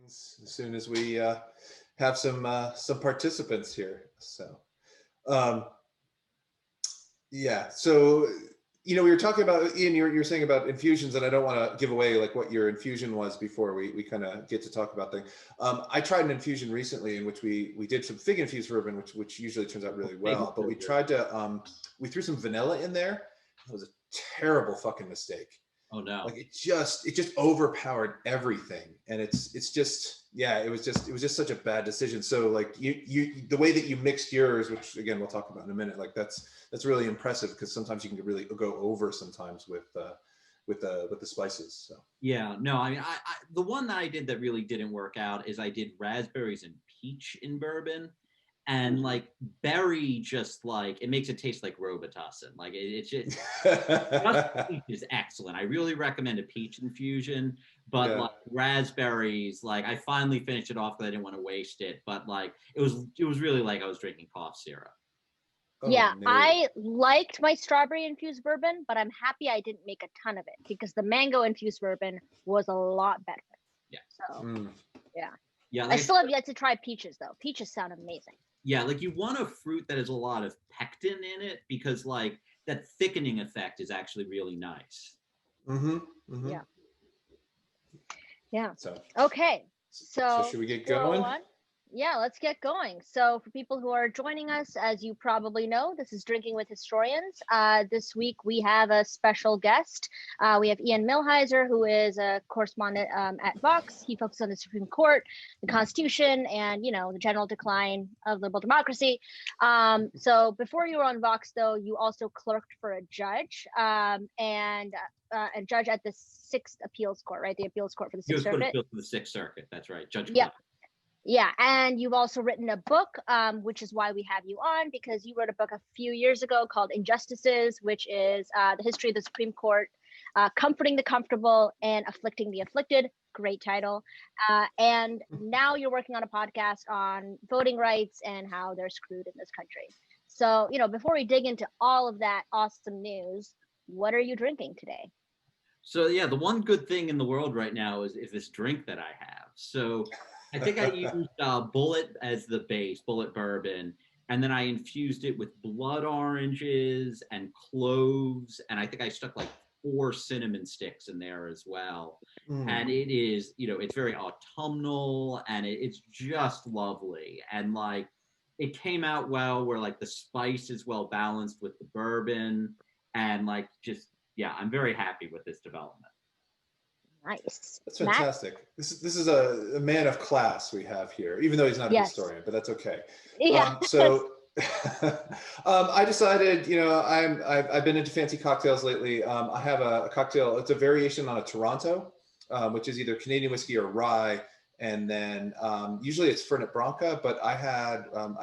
as soon as we have some participants here. So um, yeah, so we were talking about, Ian, you're saying about infusions, and I don't want to give away like what your infusion was before we kind of get to talk about things. I tried an infusion recently in which we did some fig infused bourbon, which usually turns out really well. But we tried to we threw some vanilla in there. It was a terrible fucking mistake. Oh no! Like it just overpowered everything, and it's just it was just such a bad decision. So like you the way that you mixed yours, which again we'll talk about in a minute, like that's really impressive, because sometimes you can really go over sometimes with the spices. So yeah, no, I mean, I the one that I did that really didn't work out is I did raspberries and peach in bourbon, and like berry just like it makes it taste like Robitussin. Like it's just peach is excellent. I really recommend a peach infusion, but like raspberries, like I finally finished it off because I didn't want to waste it. But like it was really like I was drinking cough syrup. Yeah, I liked my strawberry infused bourbon, but I'm happy I didn't make a ton of it because the mango infused bourbon was a lot better. Yeah. So yeah. I still have yet to try peaches though. Peaches sound amazing. Yeah, like you want a fruit that has a lot of pectin in it, because like that thickening effect is actually really nice. Yeah. So okay. So should we get going? Yeah, let's get going. So for people who are joining us, as you probably know, this is Drinking with Historians. This week we have a special guest. We have Ian Millhiser, who is a correspondent at Vox. He focuses on the Supreme Court, the Constitution, and the general decline of liberal democracy. So before you were on Vox, though, you also clerked for a judge and a judge at the Sixth Appeals Court, right? The Appeals Court for the Sixth Circuit. For the Sixth Circuit, that's right, Judge. Yeah. Yeah, and you've also written a book, which is why we have you on, because you wrote a book a few years ago called Injustices, which is the history of the Supreme Court, comforting the comfortable and afflicting the afflicted. Great title. And now you're working on a podcast on voting rights and how they're screwed in this country. So, before we dig into all of that awesome news, what are you drinking today? So, yeah, the one good thing in the world right now is this drink that I have. So I think I used Bullet as the base, Bullet Bourbon, and then I infused it with blood oranges and cloves, and I think I stuck like 4 cinnamon sticks in there as well. And it is, it's very autumnal, and it's just lovely. And like, it came out well, where like the spice is well balanced with the bourbon, and like just, yeah, I'm very happy with this development. Nice. That's fantastic. Matt? This is a man of class we have here, even though he's not a historian, but that's okay. Yeah. I decided, I've been into fancy cocktails lately. I have a cocktail. It's a variation on a Toronto, which is either Canadian whiskey or rye. And then usually it's Fernet Branca, but I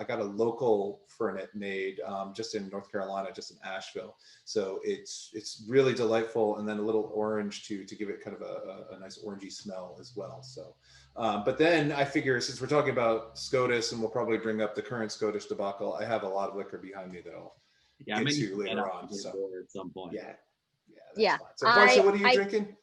got a local Fernet made just in North Carolina, just in Asheville. So it's really delightful, and then a little orange to give it kind of a nice orangey smell as well. So, but then I figure, since we're talking about SCOTUS, and we'll probably bring up the current SCOTUS debacle, I have a lot of liquor behind me that I'll get to later on. So at some point. Fine. So Varsha, what are you drinking?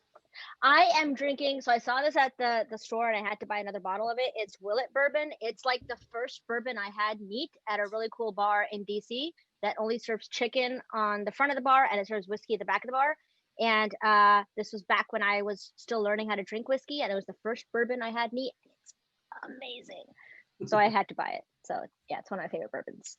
I am drinking, so I saw this at the store and I had to buy another bottle of it. It's Willet Bourbon. It's like the first bourbon I had neat at a really cool bar in DC that only serves chicken on the front of the bar and it serves whiskey at the back of the bar. And this was back when I was still learning how to drink whiskey, and it was the first bourbon I had neat. And it's amazing. So I had to buy it. So yeah, it's one of my favorite bourbons.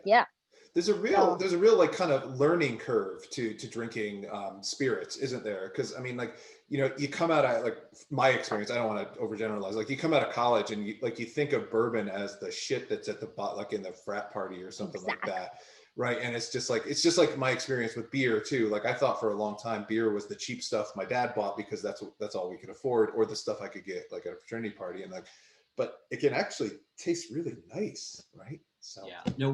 Yeah. There's a real like kind of learning curve to drinking spirits, isn't there? Because I mean, like, you come out of, like, my experience, I don't want to overgeneralize, like you come out of college and you think of bourbon as the shit that's at the bottom, like in the frat party or something like that, right? And it's just like my experience with beer too. Like I thought for a long time beer was the cheap stuff my dad bought because that's all we could afford, or the stuff I could get like at a fraternity party, and like, but it can actually taste really nice, right? So yeah, no,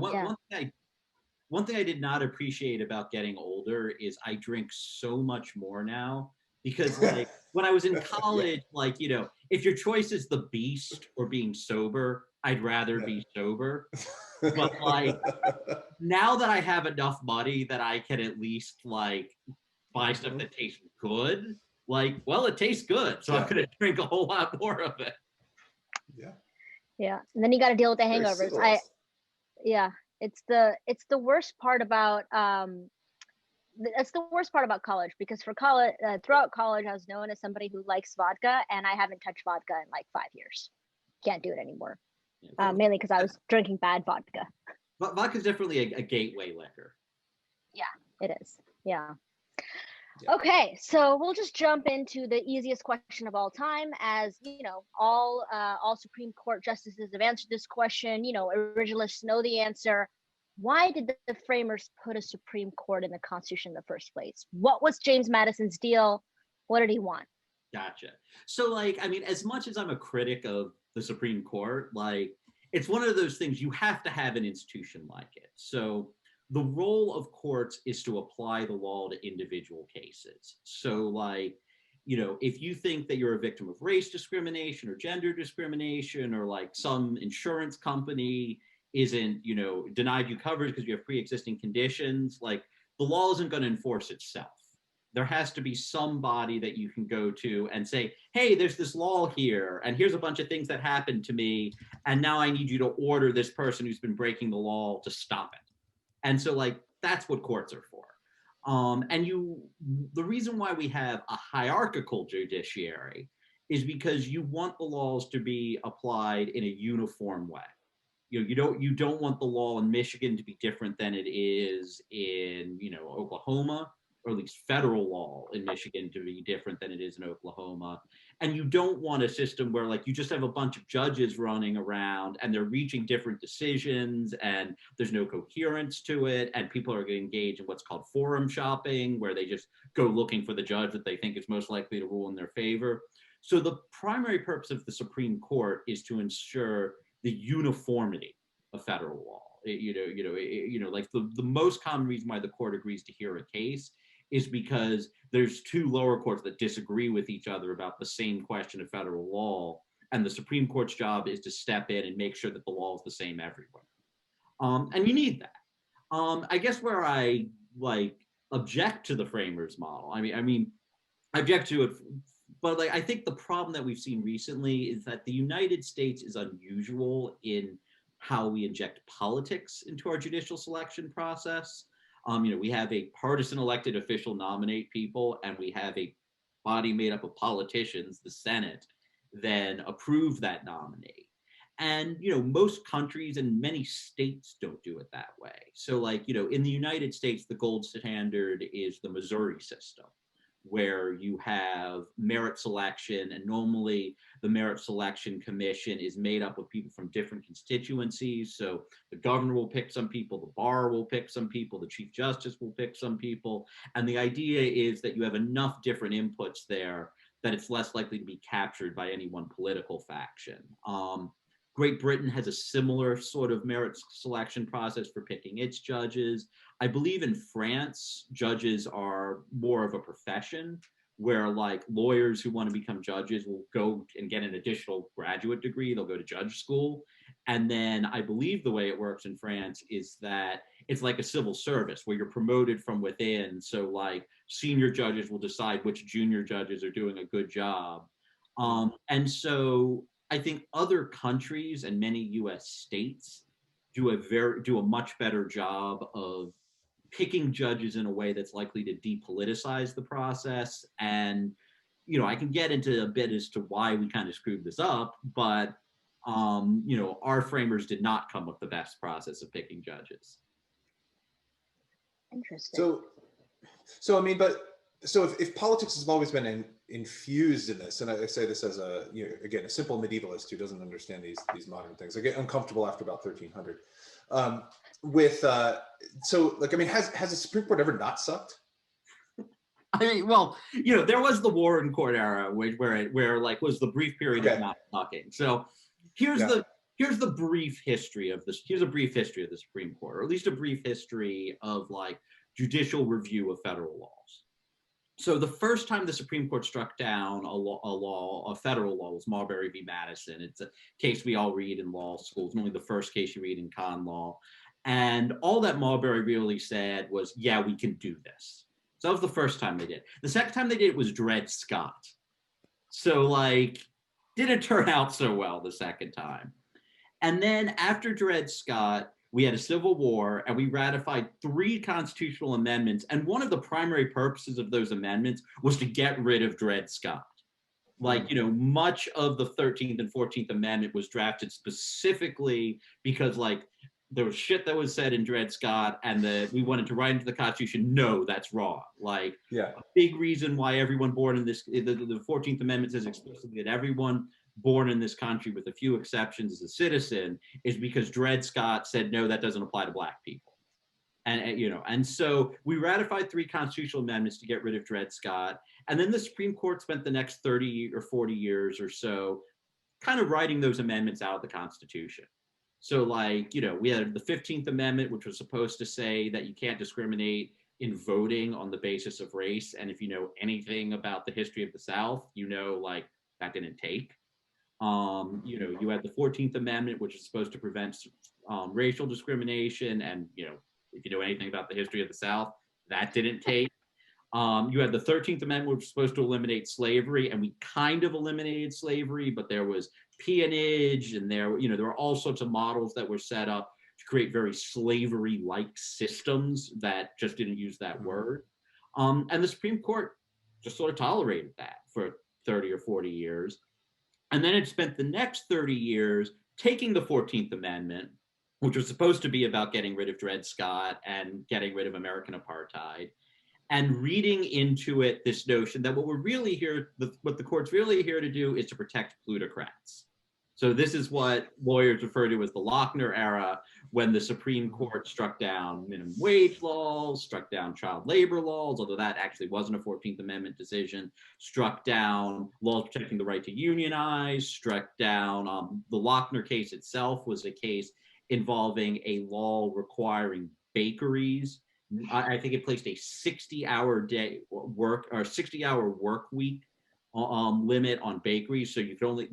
one thing I did not appreciate about getting older is I drink so much more now, because like when I was in college, like, if your choice is the beast or being sober, I'd rather be sober. But like now that I have enough money that I can at least like buy stuff that tastes good, like, well, it tastes good, so I'm going to drink a whole lot more of it. Yeah. Yeah. And then you got to deal with the Very hangovers. civilized. Yeah, it's the worst part about that's the worst part about college, because for college, throughout college, I was known as somebody who likes vodka, and I haven't touched vodka in like 5 years. Can't do it anymore. Mainly because I was drinking bad vodka. But vodka's definitely a gateway liquor. Yeah, it is. Yeah. Okay, so we'll just jump into the easiest question of all time. As you know, all Supreme Court justices have answered this question. You know, originalists know the answer. Why did the framers put a Supreme Court in the Constitution in the first place? What was James Madison's deal? What did he want? Gotcha. So, like, I mean, as much as I'm a critic of the Supreme Court, like, it's one of those things, you have to have an institution like it. So the role of courts is to apply the law to individual cases. So, like, you know, if you think that you're a victim of race discrimination or gender discrimination, or like some insurance company isn't, you know, denied you coverage because you have pre-existing conditions, like, the law isn't going to enforce itself. There has to be somebody that you can go to and say, hey, there's this law here, and here's a bunch of things that happened to me, and now I need you to order this person who's been breaking the law to stop it. And so, like, that's what courts are for. The reason why we have a hierarchical judiciary is because you want the laws to be applied in a uniform way. You don't want the law in Michigan to be different than it is in, you know, Oklahoma, or at least federal law in Michigan to be different than it is in Oklahoma. And you don't want a system where, like, you just have a bunch of judges running around and they're reaching different decisions and there's no coherence to it, and people are going to engage in what's called forum shopping, where they just go looking for the judge that they think is most likely to rule in their favor. So the primary purpose of the Supreme Court is to ensure the uniformity of federal law. Like the most common reason why the court agrees to hear a case is because there's two lower courts that disagree with each other about the same question of federal law, and the Supreme Court's job is to step in and make sure that the law is the same everywhere. And you need that. I guess where I object to the framers model, I object to it, but I think the problem that we've seen recently is that the United States is unusual in how we inject politics into our judicial selection process. We have a partisan elected official nominate people, and we have a body made up of politicians, the Senate, then approve that nominee. And, most countries and many states don't do it that way. So, in the United States, the gold standard is the Missouri system, where you have merit selection, and normally the merit selection commission is made up of people from different constituencies. So the governor will pick some people, the bar will pick some people, the chief justice will pick some people. And the idea is that you have enough different inputs there that it's less likely to be captured by any one political faction. Great Britain has a similar sort of merit selection process for picking its judges. I believe in France, judges are more of a profession, where lawyers who want to become judges will go and get an additional graduate degree. They'll go to judge school. And then I believe the way it works in France is that it's like a civil service where you're promoted from within. So senior judges will decide which junior judges are doing a good job. And so I think other countries and many US states do a much better job of picking judges in a way that's likely to depoliticize the process. And, I can get into a bit as to why we kind of screwed this up, but, our framers did not come with the best process of picking judges. Interesting. So if politics has always been infused in this, and I say this as a simple medievalist who doesn't understand these modern things, I get uncomfortable after about 1300. Has the Supreme Court ever not sucked? There was the Warren Court era, where was the brief period of not sucking. So here's the brief history of this. Here's a brief history of the Supreme Court, or at least a brief history of judicial review of federal laws. So the first time the Supreme Court struck down a federal law, was Marbury v. Madison. It's a case we all read in law school. It's only the first case you read in con law. And all that Marbury really said was, yeah, we can do this. So that was the first time they did. The second time they did it was Dred Scott. So like, didn't turn out so well the second time. And then after Dred Scott, we had a civil war and we ratified 3 constitutional amendments. And one of the primary purposes of those amendments was to get rid of Dred Scott. Like, much of the 13th and 14th Amendment was drafted specifically because like there was shit that was said in Dred Scott and we wanted to write into the Constitution, no, that's wrong. Like a big reason why everyone born in this, the 14th Amendment says explicitly that everyone born in this country, with a few exceptions, as a citizen, is because Dred Scott said, no, that doesn't apply to Black people. And so we ratified 3 constitutional amendments to get rid of Dred Scott. And then the Supreme Court spent the next 30 or 40 years or so kind of writing those amendments out of the Constitution. So like, we had the 15th Amendment, which was supposed to say that you can't discriminate in voting on the basis of race. And if you know anything about the history of the South, like that didn't take. You had the 14th Amendment, which is supposed to prevent racial discrimination. And, if you know anything about the history of the South, that didn't take. You had the 13th Amendment, which was supposed to eliminate slavery, and we kind of eliminated slavery, but there was peonage, and there were all sorts of models that were set up to create very slavery-like systems that just didn't use that word. And the Supreme Court just sort of tolerated that for 30 or 40 years. And then it spent the next 30 years taking the 14th Amendment, which was supposed to be about getting rid of Dred Scott and getting rid of American apartheid, and reading into it this notion that what the court's really here to do is to protect plutocrats. So this is what lawyers refer to as the Lochner Era, when the Supreme Court struck down minimum wage laws, struck down child labor laws, although that actually wasn't a 14th Amendment decision, struck down laws protecting the right to unionize, struck down the Lochner case itself was a case involving a law requiring bakeries. I think it placed a 60-hour day work or 60-hour work week limit on bakeries. So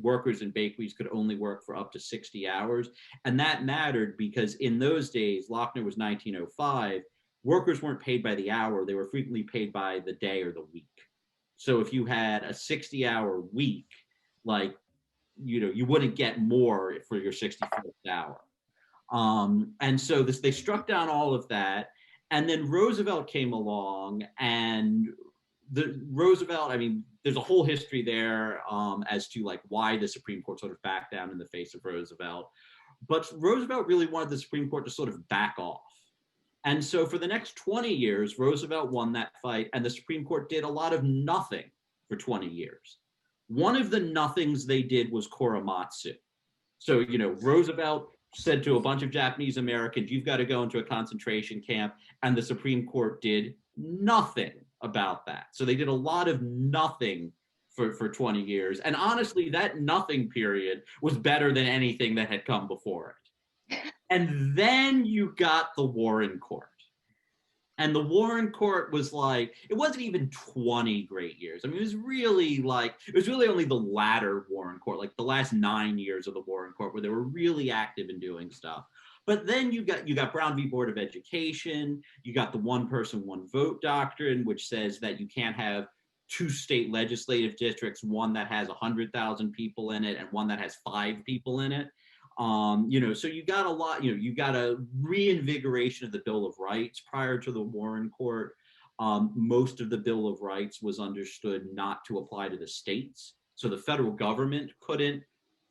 workers in bakeries could only work for up to 60 hours. And that mattered because in those days, Lochner was 1905, workers weren't paid by the hour. They were frequently paid by the day or the week. So if you had a 60-hour week, you wouldn't get more for your 61st hour. And so they struck down all of that. And then Roosevelt came along, and there's a whole history there as to why the Supreme Court sort of backed down in the face of Roosevelt. But Roosevelt really wanted the Supreme Court to sort of back off. And so for the next 20 years, Roosevelt won that fight, and the Supreme Court did a lot of nothing for 20 years. One of the nothings they did was Korematsu. So, Roosevelt said to a bunch of Japanese Americans, you've got to go into a concentration camp, and the Supreme Court did nothing about that. So they did a lot of nothing for 20 years. And honestly, that nothing period was better than anything that had come before it. And then you got the Warren Court. And the Warren Court was it wasn't even 20 great years. I mean, it was really only the latter Warren Court, the last 9 years of the Warren Court, where they were really active in doing stuff. But then you got Brown v. Board of Education, you got the one person, one vote doctrine, which says that you can't have 2 state legislative districts, one that has 100,000 people in it and one that has 5 people in it. So you got a lot, you got a reinvigoration of the Bill of Rights prior to the Warren Court. Most of the Bill of Rights was understood not to apply to the states. So the federal government couldn't,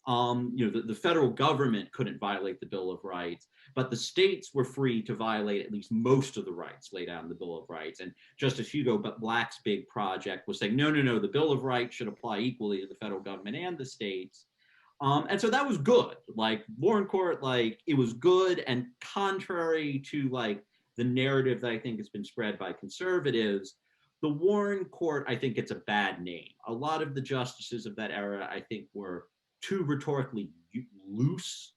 the federal government couldn't violate the Bill of Rights, but the states were free to violate at least most of the rights laid out in the Bill of Rights. And Justice Hugo Black's big project was saying, no, the Bill of Rights should apply equally to the federal government and the states. And so that was good. Warren Court, it was good, and contrary to the narrative that I think has been spread by conservatives, the Warren Court, I think, gets a bad name. A lot of the justices of that era, I think, were too rhetorically loose.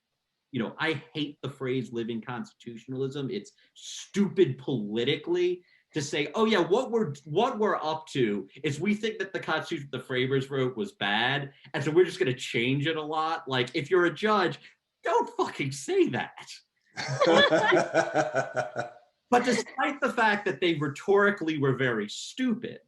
I hate the phrase living constitutionalism. It's stupid politically to say, oh yeah, what we're up to is we think that the Constitution the framers wrote was bad, and so we're just going to change it a lot. If you're a judge, don't fucking say that. But despite the fact that they rhetorically were very stupid,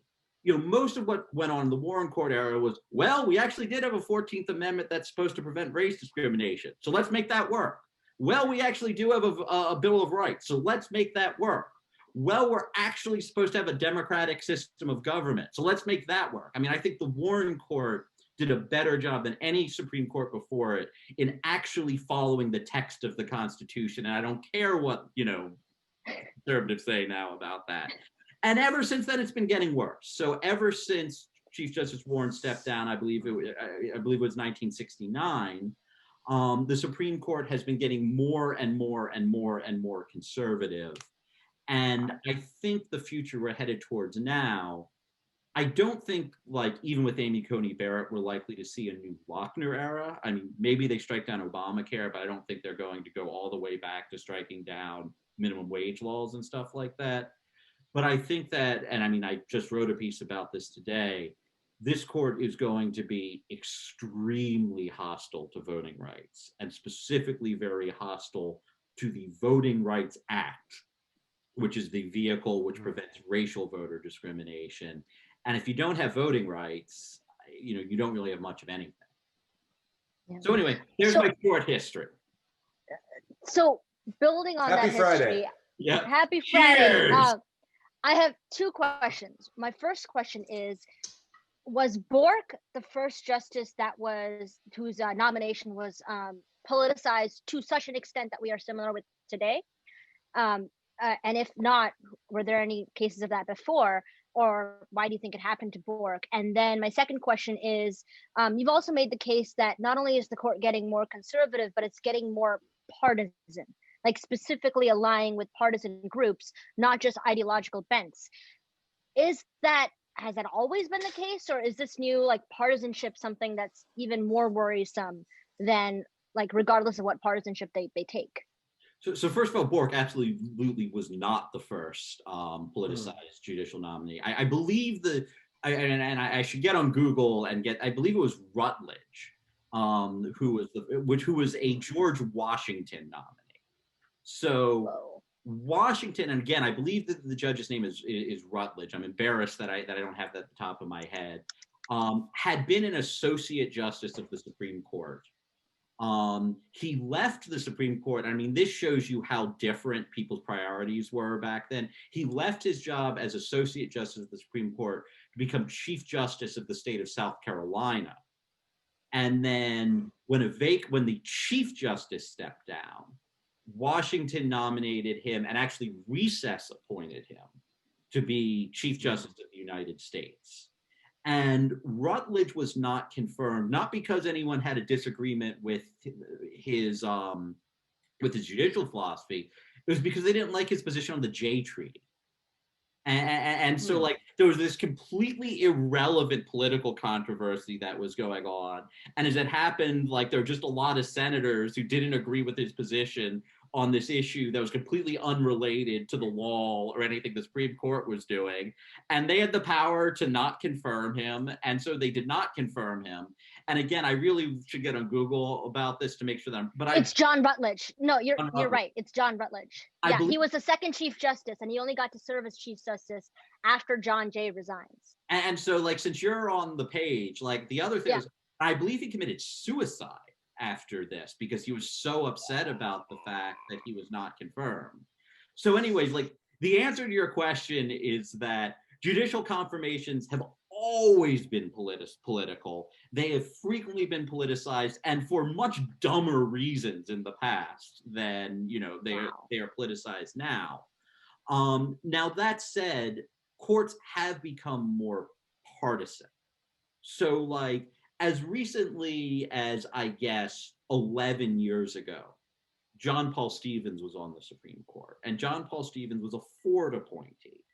most of what went on in the Warren Court era was, well, we actually did have a 14th Amendment that's supposed to prevent race discrimination, so let's make that work. Well, we actually do have a Bill of Rights, so let's make that work. Well, we're actually supposed to have a democratic system of government, so let's make that work. I mean, I think the Warren Court did a better job than any Supreme Court before it in actually following the text of the Constitution, and I don't care what, conservatives say now about that. And ever since then, it's been getting worse. So ever since Chief Justice Warren stepped down, I believe it was 1969, the Supreme Court has been getting more and more and more and more conservative. And I think the future we're headed towards now, I don't think, like, even with Amy Coney Barrett, we're likely to see a new Lochner era. I mean, maybe they strike down Obamacare, but I don't think they're going to go all the way back to striking down minimum wage laws and stuff like that. But I think that, and I mean, I just wrote a piece about this today, this court is going to be extremely hostile to voting rights, and specifically very hostile to the Voting Rights Act, which is the vehicle which prevents racial voter discrimination. And if you don't have voting rights, you don't really have much of anything. Yeah. So anyway, there's my short history. So building on Happy that Friday. history, yeah. Happy Friday. I have two questions. My first question is, was Bork the first justice whose nomination was politicized to such an extent that we are similar with today? And if not, were there any cases of that before? Or why do you think it happened to Bork? And then my second question is, you've also made the case that not only is the court getting more conservative, but it's getting more partisan, like specifically aligning with partisan groups, not just ideological bents. Has that always been the case, or is this new like partisanship something that's even more worrisome than, like, regardless of what partisanship they take? So first of all, Bork absolutely was not the first politicized judicial nominee. I believe I should get on Google and I believe it was Rutledge, who was a George Washington nominee. So Washington, and again, I believe that the judge's name is Rutledge. I'm embarrassed that I don't have that at the top of my head. Had been an associate justice of the Supreme Court. He left the Supreme Court. I mean, this shows you how different people's priorities were back then. He left his job as associate justice of the Supreme Court to become Chief Justice of the state of South Carolina. And then when the Chief Justice stepped down, Washington nominated him and actually recess appointed him to be Chief Justice of the United States. And Rutledge was not confirmed, not because anyone had a disagreement with his judicial philosophy. It was because they didn't like his position on the Jay Treaty. And so, like, there was this completely irrelevant political controversy that was going on. And as it happened, like, there were just a lot of senators who didn't agree with his position on this issue that was completely unrelated to the law or anything the Supreme Court was doing. And they had the power to not confirm him. And so they did not confirm him. And again, I really should get on Google about this to make sure that it's John Rutledge. No, you're right. It's John Rutledge. Yeah, he was the second Chief Justice, and he only got to serve as Chief Justice after John Jay resigns. And so, like, since you're on the page, like, the other thing is, I believe he committed suicide after this because he was so upset about the fact that he was not confirmed. So anyways, like, the answer to your question is that judicial confirmations have always been political. They have frequently been politicized, and for much dumber reasons in the past than, they are politicized now. Now, that said, courts have become more partisan. So, like, as recently as, I guess, 11 years ago, John Paul Stevens was on the Supreme Court, and John Paul Stevens was a Ford appointee.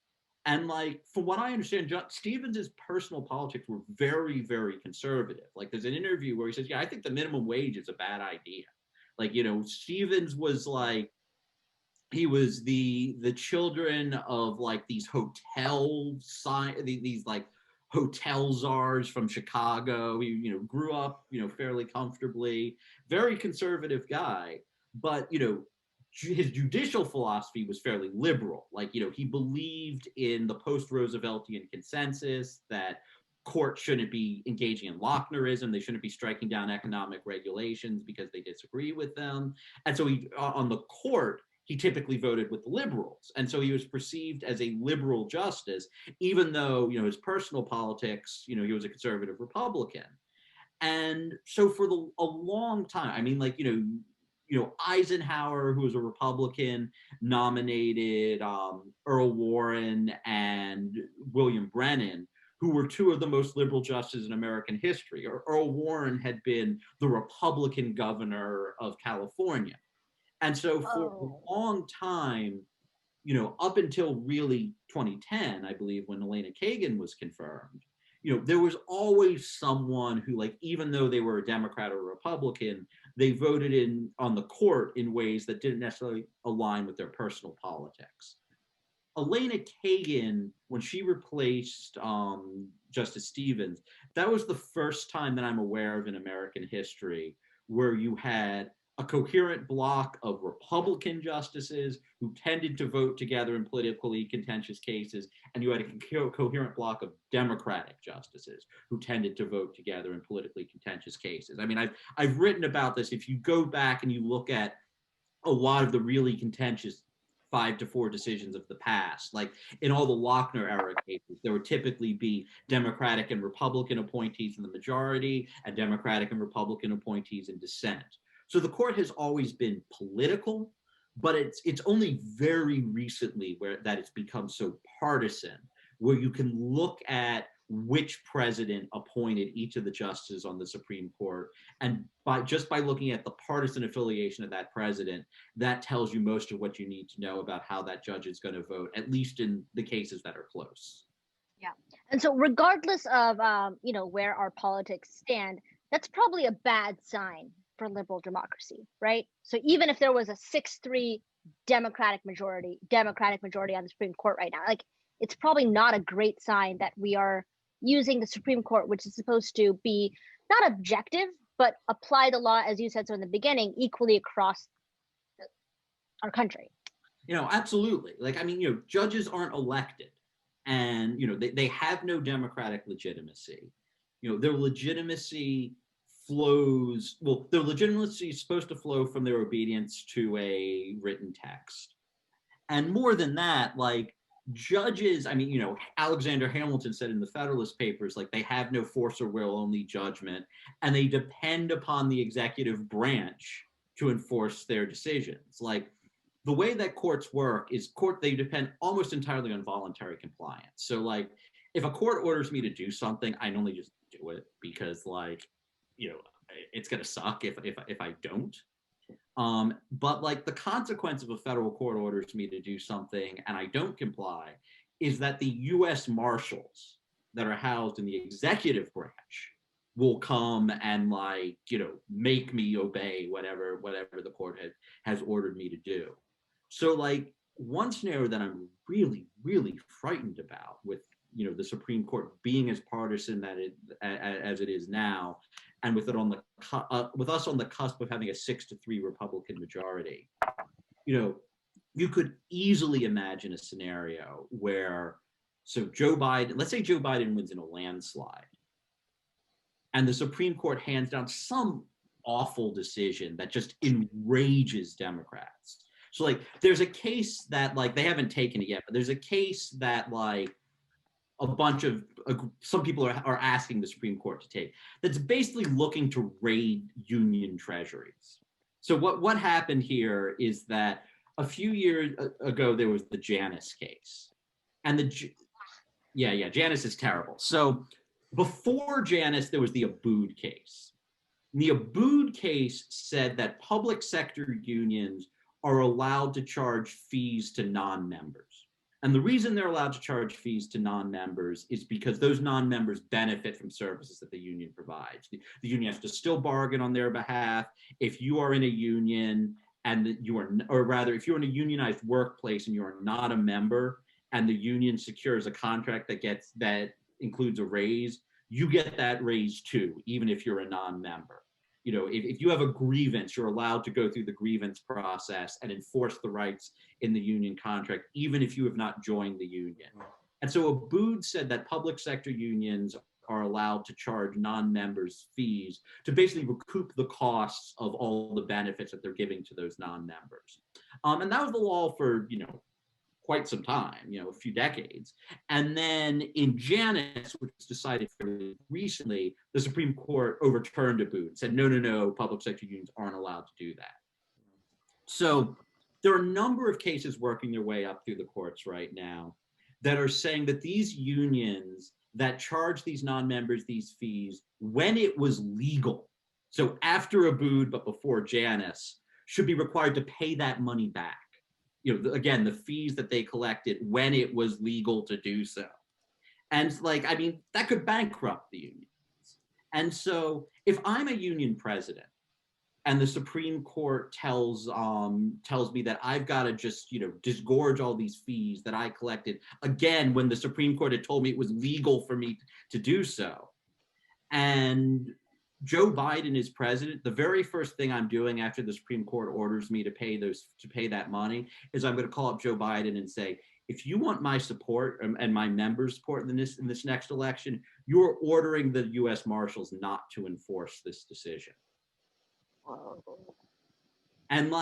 And, like, from what I understand, Stevens' personal politics were very, very conservative. Like, there's an interview where he says, I think the minimum wage is a bad idea. Like, Stevens was like, he was the children of, like, these these like hotel czars from Chicago. He, grew up, fairly comfortably, very conservative guy. But, his judicial philosophy was fairly liberal. Like, he believed in the post-Rooseveltian consensus that courts shouldn't be engaging in Lochnerism. They shouldn't be striking down economic regulations because they disagree with them. And so on the court, he typically voted with the liberals. And so he was perceived as a liberal justice, even though, his personal politics, he was a conservative Republican. And so for a long time, I mean, like, Eisenhower, who was a Republican, nominated Earl Warren and William Brennan, who were two of the most liberal justices in American history. Earl Warren had been the Republican governor of California. And so for a long time, up until really 2010, I believe, when Elena Kagan was confirmed, there was always someone who, like, even though they were a Democrat or a Republican, they voted on the court in ways that didn't necessarily align with their personal politics. Elena Kagan, when she replaced Justice Stevens, that was the first time that I'm aware of in American history where you had a coherent block of Republican justices who tended to vote together in politically contentious cases, and you had a coherent block of Democratic justices who tended to vote together in politically contentious cases. I mean, I've written about this. If you go back and you look at a lot of the really contentious 5-4 decisions of the past, like in all the Lochner Era cases, there would typically be Democratic and Republican appointees in the majority and Democratic and Republican appointees in dissent. So the court has always been political, but it's only very recently that it's become so partisan, where you can look at which president appointed each of the justices on the Supreme Court, and by looking at the partisan affiliation of that president, that tells you most of what you need to know about how that judge is going to vote, at least in the cases that are close. Yeah, and so regardless of where our politics stand, that's probably a bad sign for liberal democracy, right? So even if there was a 6-3 Democratic majority on the Supreme Court right now, like, it's probably not a great sign that we are using the Supreme Court, which is supposed to be not objective, but apply the law, as you said so in the beginning, equally across our country. Absolutely. Like, I mean, judges aren't elected, and, they have no democratic legitimacy. Their legitimacy their legitimacy is supposed to flow from their obedience to a written text. And more than that, like, judges, I mean, Alexander Hamilton said in the Federalist Papers, like, they have no force or will, only judgment, and they depend upon the executive branch to enforce their decisions. Like, the way that courts work is they depend almost entirely on voluntary compliance. So, like, if a court orders me to do something, I normally just do it because, like, it's going to suck if I don't. But, like, the consequence of a federal court orders me to do something and I don't comply is that the U.S. Marshals that are housed in the executive branch will come and, like, make me obey whatever the court has ordered me to do. So, like, one scenario that I'm really, really frightened about with the Supreme Court being as partisan as it is now, and with us on the cusp of having a 6-3 Republican majority, you could easily imagine a scenario where, let's say Joe Biden wins in a landslide, and the Supreme Court hands down some awful decision that just enrages Democrats. So, like, there's a case that, like, they haven't taken it yet, but there's a case that, like, some people are asking the Supreme Court to take, that's basically looking to raid union treasuries. So what happened here is that a few years ago, there was the Janus case. And Janus is terrible. So before Janus, there was the Abood case. And the Abood case said that public sector unions are allowed to charge fees to non-members. And the reason they're allowed to charge fees to non-members is because those non-members benefit from services that the union provides. The union has to still bargain on their behalf. If you are in a union and if you're in a unionized workplace and you are not a member, and the union secures a contract that includes a raise, you get that raise too, even if you're a non-member. if you have a grievance, you're allowed to go through the grievance process and enforce the rights in the union contract, even if you have not joined the union. And so Abood said that public sector unions are allowed to charge non-members fees to basically recoup the costs of all the benefits that they're giving to those non-members. And that was the law for, quite some time, a few decades. And then in Janus, which was decided fairly recently, the Supreme Court overturned Abood and said, no, public sector unions aren't allowed to do that. So there are a number of cases working their way up through the courts right now that are saying that these unions that charge these non-members these fees when it was legal, so after Abood but before Janus, should be required to pay that money back. Again, the fees that they collected when it was legal to do so. And that could bankrupt the unions. And so if I'm a union president and the Supreme Court tells me that I've got to just, disgorge all these fees that I collected, again, when the Supreme Court had told me it was legal for me to do so, and Joe Biden is president, the very first thing I'm doing after the Supreme Court orders me to pay that money is I'm going to call up Joe Biden and say, if you want my support and my members' support in this next election, you're ordering the U.S. Marshals not to enforce this decision. And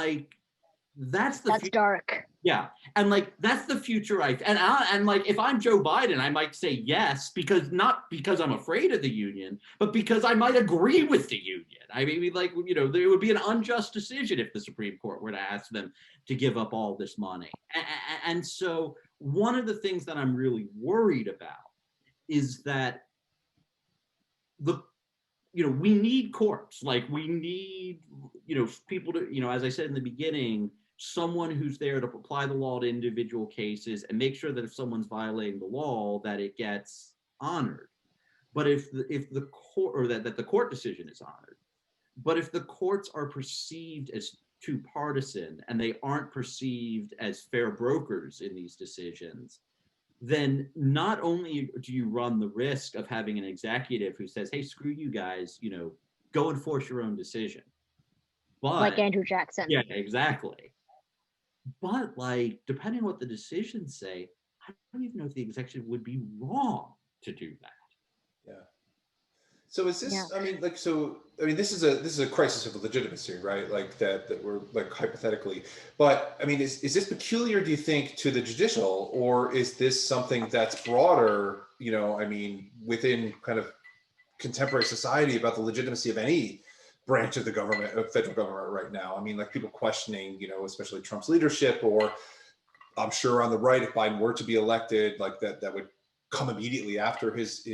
that's dark. Yeah, and that's the future. If I'm Joe Biden, I might say yes, not because I'm afraid of the union, but because I might agree with the union. I mean, there would be an unjust decision if the Supreme Court were to ask them to give up all this money. And so one of the things that I'm really worried about is that we need courts. We need, people to, as I said in the beginning, someone who's there to apply the law to individual cases and make sure that if someone's violating the law, that it gets honored. But if the court, or that the court decision is honored, but if the courts are perceived as too partisan and they aren't perceived as fair brokers in these decisions, then not only do you run the risk of having an executive who says, hey, screw you guys, go enforce your own decision. But, like Andrew Jackson. Yeah, exactly. But depending on what the decisions say, I don't even know if the executive would be wrong to do that. Yeah. So is this? Yeah. This is a crisis of legitimacy, right? That we're hypothetically. But is this peculiar, do you think, to the judicial, or is this something that's broader? Within kind of contemporary society about the legitimacy of any branch of the government, of federal government right now. People questioning, especially Trump's leadership, or I'm sure on the right, if Biden were to be elected, that would come immediately after his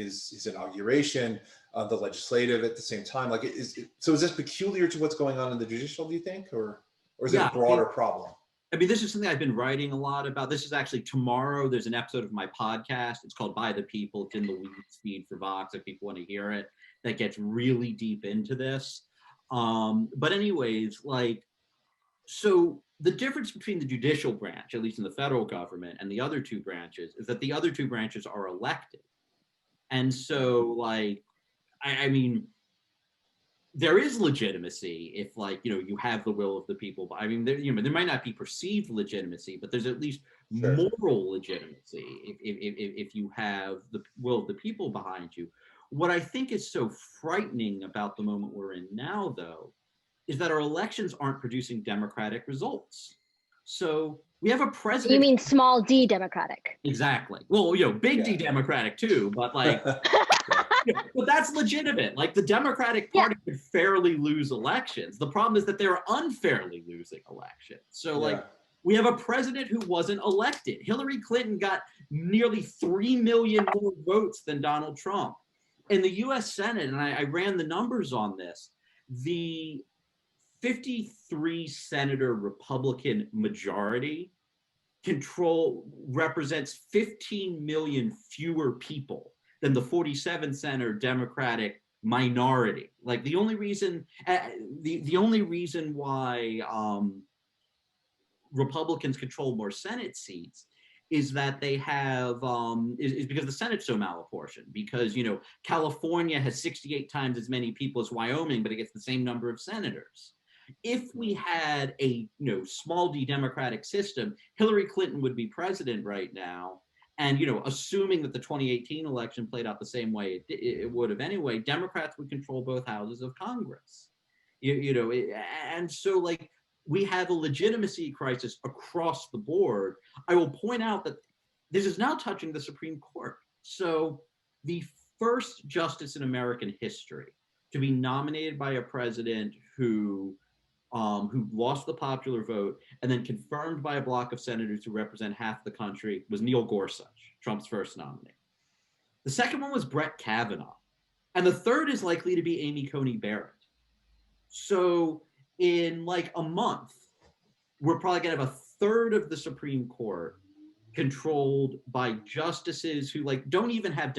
inauguration, the legislative at the same time. Is this peculiar to what's going on in the judicial, do you think, or is it a broader problem? This is something I've been writing a lot about. This is actually tomorrow. There's an episode of my podcast. It's called By the People. It's in the Weeds feed for Vox if people want to hear it. That gets really deep into this. But anyways, so the difference between the judicial branch, at least in the federal government, and the other two branches is that the other two branches are elected. And so there is legitimacy if you have the will of the people. There might not be perceived legitimacy, but there's at least moral legitimacy if you have the will of the people behind you. What I think is so frightening about the moment we're in now, though, is that our elections aren't producing democratic results. So we have a president. You mean small d democratic? Exactly. Well, big D democratic too, but but that's legitimate. The Democratic Party could fairly lose elections. The problem is that they're unfairly losing elections. So we have a president who wasn't elected. Hillary Clinton got nearly 3 million more votes than Donald Trump. In the U.S. Senate, and I ran the numbers on this, the 53 senator Republican majority represents 15 million fewer people than the 47 senator Democratic minority. The only reason why Republicans control more Senate seats is that they have is because the Senate's so malapportioned. Because California has 68 times as many people as Wyoming, but it gets the same number of senators. If we had a small d Democratic system, Hillary Clinton would be president right now. And assuming that the 2018 election played out the same way it would have anyway, Democrats would control both houses of Congress. And so like we have a legitimacy crisis across the board. I will point out that this is now touching the Supreme Court. So the first justice in American history to be nominated by a president who lost the popular vote and then confirmed by a block of senators who represent half the country was Neil Gorsuch, Trump's first nominee. The second one was Brett Kavanaugh. And the third is likely to be Amy Coney Barrett. So in like a month, we're probably going to have a third of the Supreme Court controlled by justices who like don't even have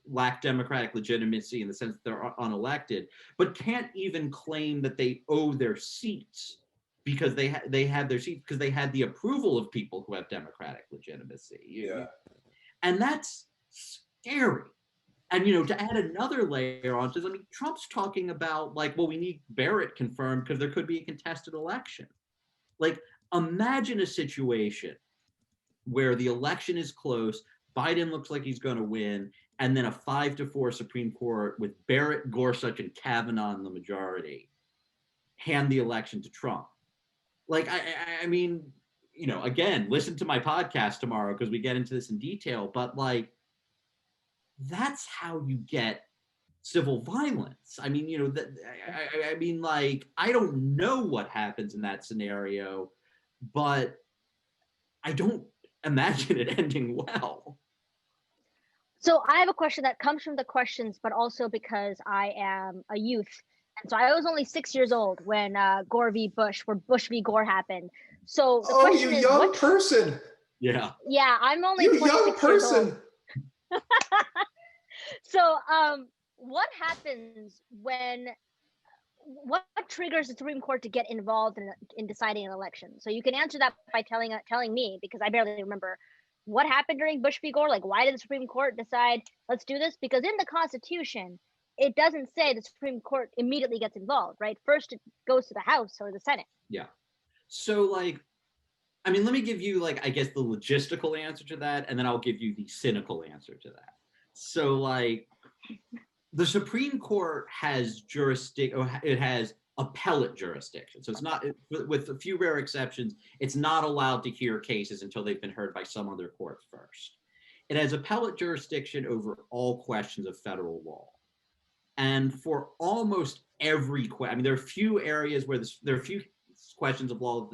lack democratic legitimacy in the sense that they're unelected, but can't even claim that they owe their seats because they have their seats because they had the approval of people who have democratic legitimacy. And that's scary. And to add another layer onto this, I mean, Trump's talking about like, well, we need Barrett confirmed because there could be a contested election. Like, imagine a situation where the election is close, Biden looks like he's going to win, and then a 5-4 Supreme Court with Barrett, Gorsuch, and Kavanaugh in the majority hand the election to Trump. Like, I mean, again, listen to my podcast tomorrow because we get into this in detail, but like, that's how you get civil violence. I mean, I mean, like, I don't know what happens in that scenario, but I don't imagine it ending well. So I have a question that comes from the questions, but also because I am a youth. And so I was only 6 years old when Gore v. Bush, where Bush v. Gore happened. So the question you is, young person. Yeah. Yeah, I'm only You 26 young person. years old. So what happens what triggers the Supreme Court to get involved in deciding an election? So you can answer that by telling me, because I barely remember what happened during Bush v. Gore. Like, why did the Supreme Court decide, let's do this? Because in the Constitution, it doesn't say the Supreme Court immediately gets involved, right? First, it goes to the House or the Senate. Yeah. So, like, I mean, let me give you, like, I guess the logistical answer to that, and then I'll give you the cynical answer to that. So, like, the Supreme Court has it has appellate jurisdiction. So it's not, with a few rare exceptions, it's not allowed to hear cases until they've been heard by some other court first. It has appellate jurisdiction over all questions of federal law. And for almost every question, I mean, there are a few areas where there are a few questions of law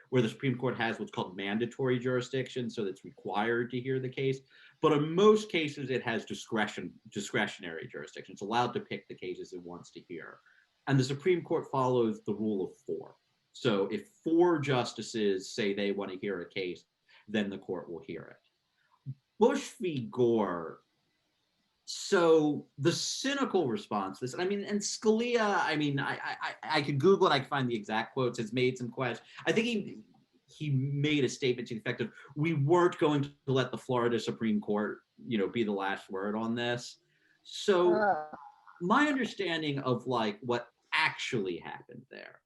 where the Supreme Court has what's called mandatory jurisdiction, so it's required to hear the case. But in most cases, it has discretionary jurisdiction. It's allowed to pick the cases it wants to hear. And the Supreme Court follows the rule of 4. So if 4 justices say they want to hear a case, then the court will hear it. Bush v. Gore. So the cynical response to this, I mean, and Scalia, I mean, I could Google it, I could find the exact quotes, has made some questions. I think he made a statement to the effect of, we weren't going to let the Florida Supreme Court, be the last word on this. So my understanding of like what actually happened there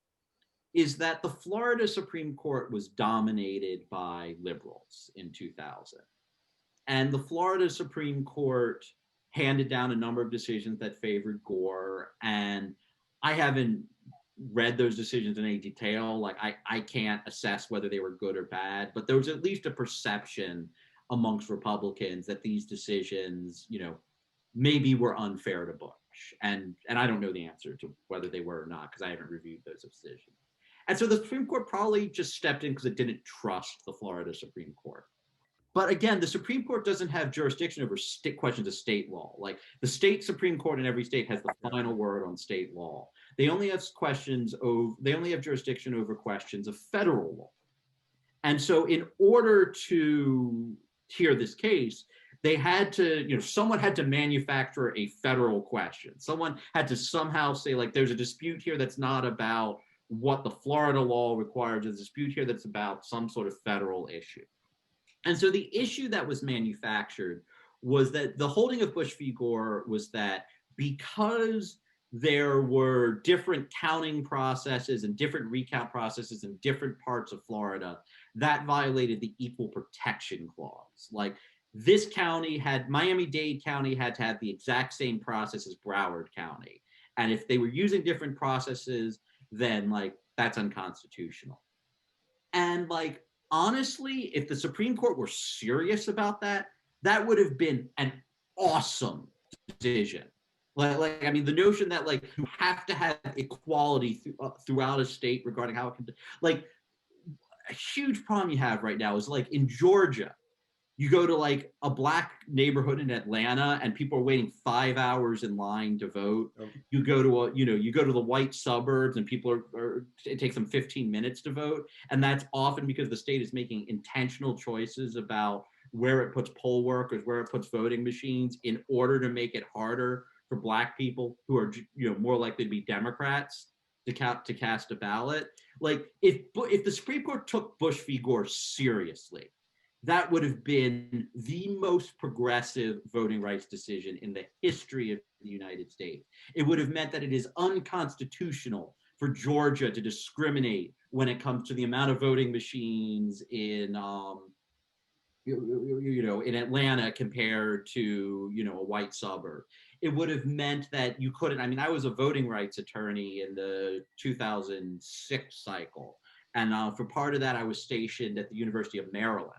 is that the Florida Supreme Court was dominated by liberals in 2000. And the Florida Supreme Court handed down a number of decisions that favored Gore. And I haven't read those decisions in any detail. Like, I can't assess whether they were good or bad, but there was at least a perception amongst Republicans that these decisions, maybe were unfair to Bush. And I don't know the answer to whether they were or not, because I haven't reviewed those decisions. And so the Supreme Court probably just stepped in because it didn't trust the Florida Supreme Court. But again, the Supreme Court doesn't have jurisdiction over questions of state law. Like, the state Supreme Court in every state has the final word on state law. They only have jurisdiction over questions of federal law. And so in order to hear this case, they had to, someone had to manufacture a federal question. Someone had to somehow say, like, there's a dispute here that's not about what the Florida law requires. There's a dispute here that's about some sort of federal issue. And so the issue that was manufactured was that the holding of Bush v. Gore was that because there were different counting processes and different recount processes in different parts of Florida, that violated the Equal Protection Clause. Like, this county had, Miami-Dade County had to have the exact same process as Broward County. And if they were using different processes, then like that's unconstitutional. And like, honestly, if the Supreme Court were serious about that, that would have been an awesome decision. Like I mean, the notion that like you have to have equality throughout a state regarding how it can, like, a huge problem you have right now is like in Georgia, you go to like a black neighborhood in Atlanta and people are waiting 5 hours in line to vote. You go to you go to the white suburbs and people it takes them 15 minutes to vote. And that's often because the state is making intentional choices about where it puts poll workers, where it puts voting machines in order to make it harder for black people who are more likely to be Democrats to cast a ballot. Like if the Supreme Court took Bush v. Gore seriously, that would have been the most progressive voting rights decision in the history of the United States. It would have meant that it is unconstitutional for Georgia to discriminate when it comes to the amount of voting machines in in Atlanta compared to a white suburb. It would have meant that you couldn't. I mean, I was a voting rights attorney in the 2006 cycle, and for part of that, I was stationed at the University of Maryland.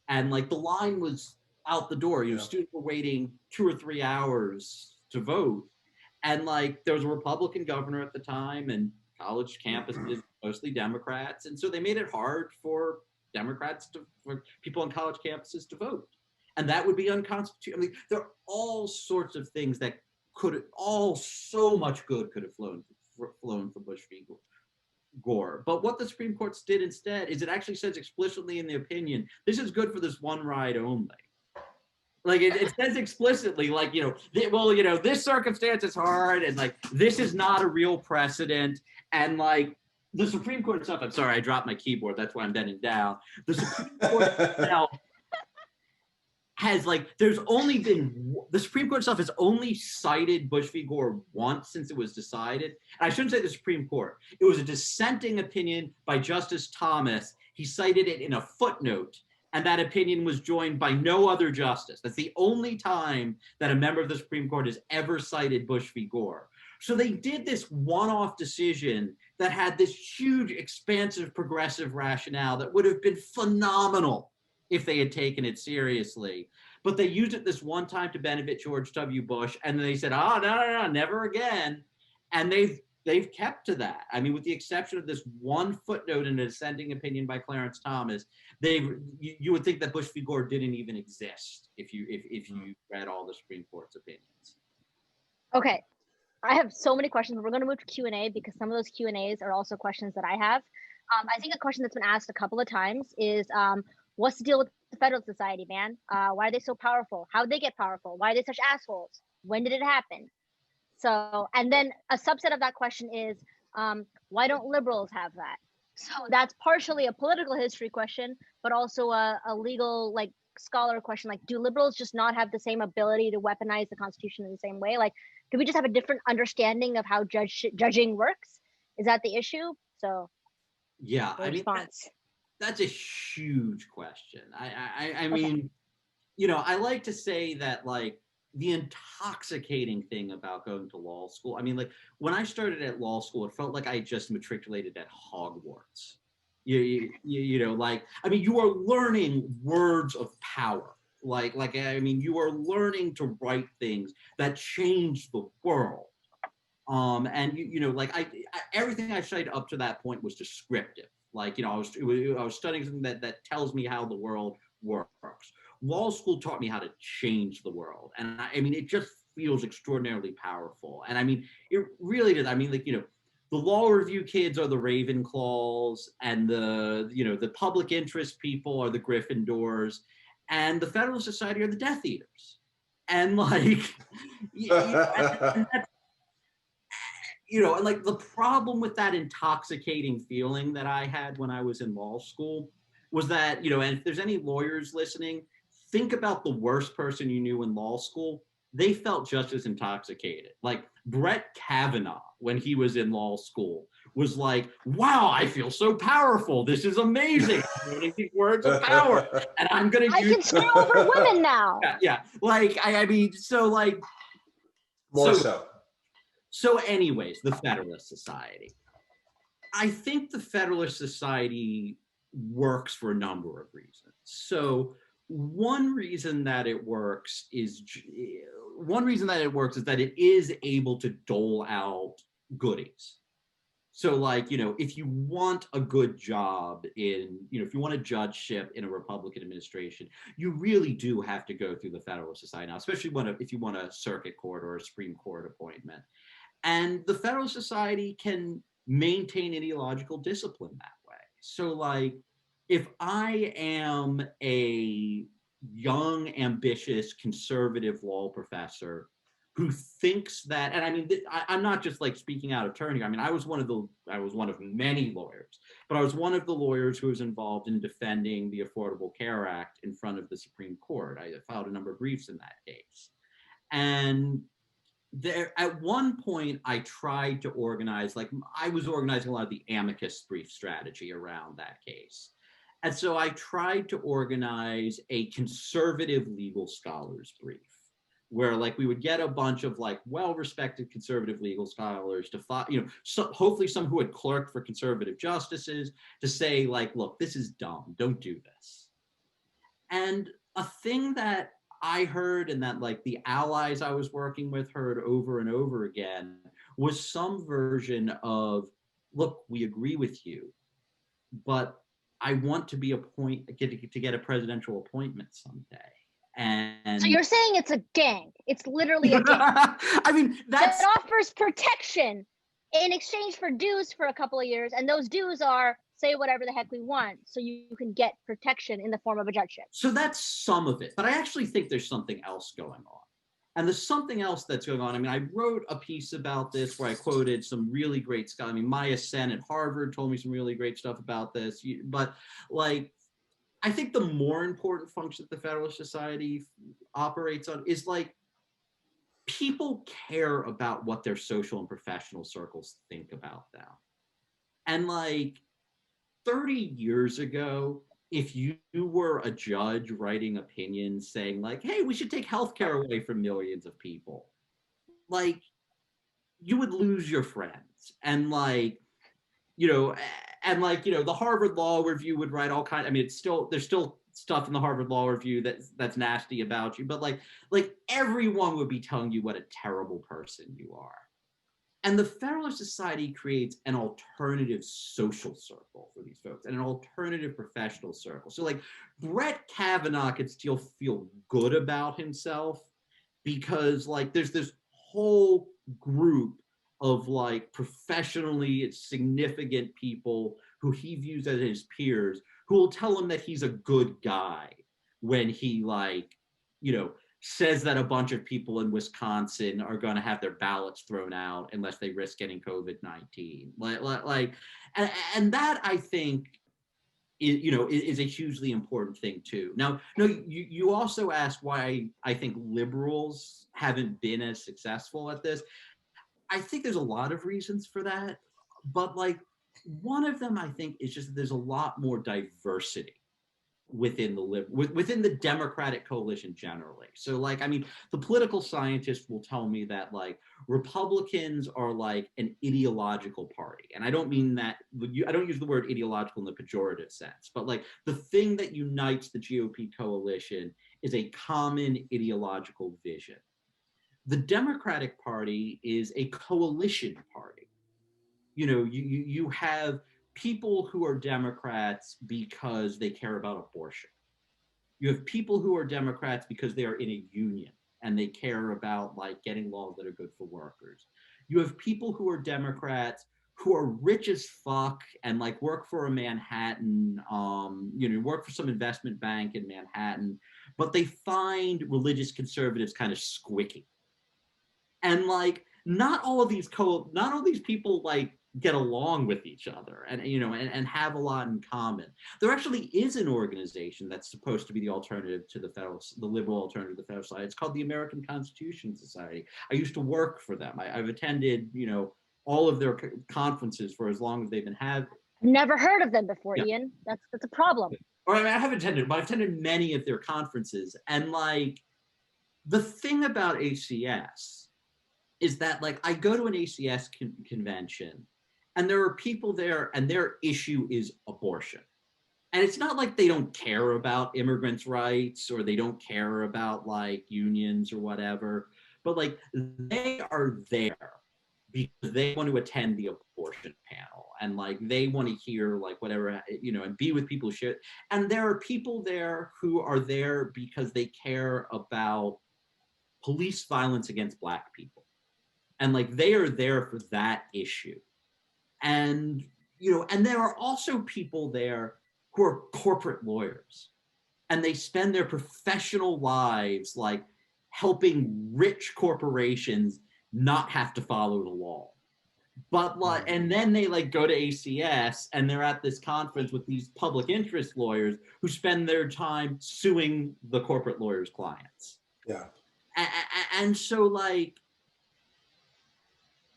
And like the line was out the door. Students were waiting 2 or 3 hours to vote. And like there was a Republican governor at the time, and college campuses mostly Democrats. And so they made it hard for for people on college campuses to vote. And that would be unconstitutional. I mean, there are all sorts of things that so much good could have flown from Bush v. Gore. But what the Supreme Court did instead is it actually says explicitly in the opinion, this is good for this one ride only. Like it says explicitly, like, this circumstance is hard and like, this is not a real precedent. And like the Supreme Court itself, I'm sorry, I dropped my keyboard. That's why I'm bending down. The Supreme Court itself has the Supreme Court itself has only cited Bush v. Gore once since it was decided. And I shouldn't say the Supreme Court. It was a dissenting opinion by Justice Thomas. He cited it in a footnote, and that opinion was joined by no other justice. That's the only time that a member of the Supreme Court has ever cited Bush v. Gore. So they did this one-off decision that had this huge, expansive, progressive rationale that would have been phenomenal if they had taken it seriously. But they used it this one time to benefit George W. Bush, and then they said, no, never again. And they've kept to that. I mean, with the exception of this one footnote in a dissenting opinion by Clarence Thomas, you would think that Bush v. Gore didn't even exist if you read all the Supreme Court's opinions. Okay, I have so many questions. We're going to move to Q&A because some of those Q&As are also questions that I have. I think a question that's been asked a couple of times is, what's the deal with the Federalist Society, man? Why are they so powerful? How did they get powerful? Why are they such assholes? When did it happen? So, and then a subset of that question is, why don't liberals have that? So that's partially a political history question, but also a legal, like, scholar question. Like, do liberals just not have the same ability to weaponize the Constitution in the same way? Like, do we just have a different understanding of how judging works? Is that the issue? So, yeah, I mean, response. That's a huge question. I mean, I like to say that like the intoxicating thing about going to law school. I mean, like when I started at law school, it felt like I just matriculated at Hogwarts. Like, I mean, you are learning words of power. I mean, you are learning to write things that change the world. And everything I studied up to that point was descriptive. Like, I was studying something that tells me how the world works. Law school taught me how to change the world. And I mean, it just feels extraordinarily powerful. And I mean, it really does. I mean, like, the law review kids are the Ravenclaws, and the public interest people are the Gryffindors, and the Federalist Society are the Death Eaters. And like, and like the problem with that intoxicating feeling that I had when I was in law school was that, you know, and if there's any lawyers listening, think about the worst person you knew in law school. They felt just as intoxicated. Like Brett Kavanaugh, when he was in law school, was like, wow, I feel so powerful. This is amazing. I'm learning these words of power. And I'm going to use... I can screw over women now. Yeah. Like, I mean, so like... More so. So anyways, the Federalist Society. I think the Federalist Society works for a number of reasons. So one reason that it works is that it is able to dole out goodies. So like, you know, if you want a good job in, you know, if you want a judgeship in a Republican administration, you really do have to go through the Federalist Society now, especially if you want a circuit court or a Supreme Court appointment. And the Federalist Society can maintain ideological discipline that way. So like, if I am a young, ambitious, conservative law professor who thinks that, and I mean, I'm not just like speaking out of turn here. I mean, I was one of many lawyers, but I was one of the lawyers who was involved in defending the Affordable Care Act in front of the Supreme Court. I filed a number of briefs in that case. And there, at one point, I tried to organize, like I was organizing a lot of the amicus brief strategy around that case. And so I tried to organize a conservative legal scholars brief where like we would get a bunch of like well-respected conservative legal scholars to, you know, so hopefully some who had clerked for conservative justices to say like, look, this is dumb, don't do this. And a thing that I heard and that like the allies I was working with heard over and over again was some version of, look, we agree with you, but I want to be to get a presidential appointment someday. And so you're saying it's a gang. It's literally a gang. I mean, that offers protection in exchange for dues for a couple of years. And those dues are say whatever the heck we want so you can get protection in the form of a judgeship. So that's some of it. But I actually think there's something else going on. And there's something else that's going on. I mean, I wrote a piece about this where I quoted some really great scholars. I mean, Maya Sen at Harvard told me some really great stuff about this. But like, I think the more important function that the Federalist Society operates on is like, people care about what their social and professional circles think about them. And like 30 years ago, if you were a judge writing opinions saying like, hey, we should take healthcare away from millions of people, like you would lose your friends. And like, you know, the Harvard Law Review would write all kinds, I mean, there's still stuff in the Harvard Law Review that's nasty about you, but like everyone would be telling you what a terrible person you are. And the Federalist Society creates an alternative social circle for these folks and an alternative professional circle. So like Brett Kavanaugh could still feel good about himself because like there's this whole group of like professionally significant people who he views as his peers who will tell him that he's a good guy when he like, you know, says that a bunch of people in Wisconsin are going to have their ballots thrown out unless they risk getting COVID-19. And that I think is a hugely important thing too. Now, no, you also asked why I think liberals haven't been as successful at this. I think there's a lot of reasons for that, but like one of them I think is just that there's a lot more diversity within the Democratic coalition generally. So like, I mean, the political scientists will tell me that like Republicans are like an ideological party. And I don't mean that, I don't use the word ideological in the pejorative sense, but like the thing that unites the GOP coalition is a common ideological vision. The Democratic Party is a coalition party. You know, you have people who are Democrats because they care about abortion. You have people who are Democrats because they are in a union and they care about like getting laws that are good for workers. You have people who are Democrats who are rich as fuck and like work for a Manhattan, work for some investment bank in Manhattan, but they find religious conservatives kind of squicky. And like, not all of these people like get along with each other and and have a lot in common. There actually is an organization that's supposed to be the alternative to the liberal alternative to the Federal Society. It's called the American Constitution Society. I used to work for them. I've attended, all of their conferences for as long as they've been having. Never heard of them before, Yeah. Ian. That's a problem. Or I haven't attended, but I've attended many of their conferences. And the thing about ACS is that I go to an ACS convention and there are people there and their issue is abortion. And it's not like they don't care about immigrants' rights or they don't care about unions or whatever, but they are there because they want to attend the abortion panel and they want to hear whatever, and be with people who share. And there are people there who are there because they care about police violence against Black people. And they are there for that issue. And, and there are also people there who are corporate lawyers and they spend their professional lives helping rich corporations not have to follow the law. But and then they go to ACS and they're at this conference with these public interest lawyers who spend their time suing the corporate lawyers' clients. Yeah. And so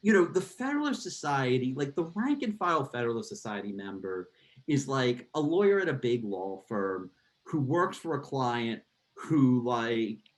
the Federalist Society, the rank and file Federalist Society member is a lawyer at a big law firm who works for a client who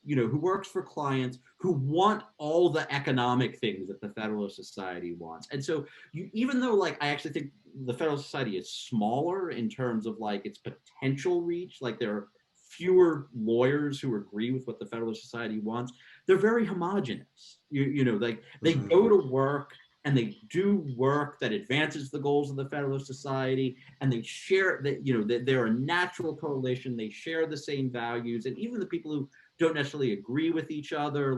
who works for clients who want all the economic things that the Federalist Society wants. And so even though I actually think the Federalist Society is smaller in terms of its potential reach, there are fewer lawyers who agree with what the Federalist Society wants, they're very homogenous. They go to work and they do work that advances the goals of the Federalist Society, and they share that, they're a natural coalition, they share the same values, and even the people who don't necessarily agree with each other,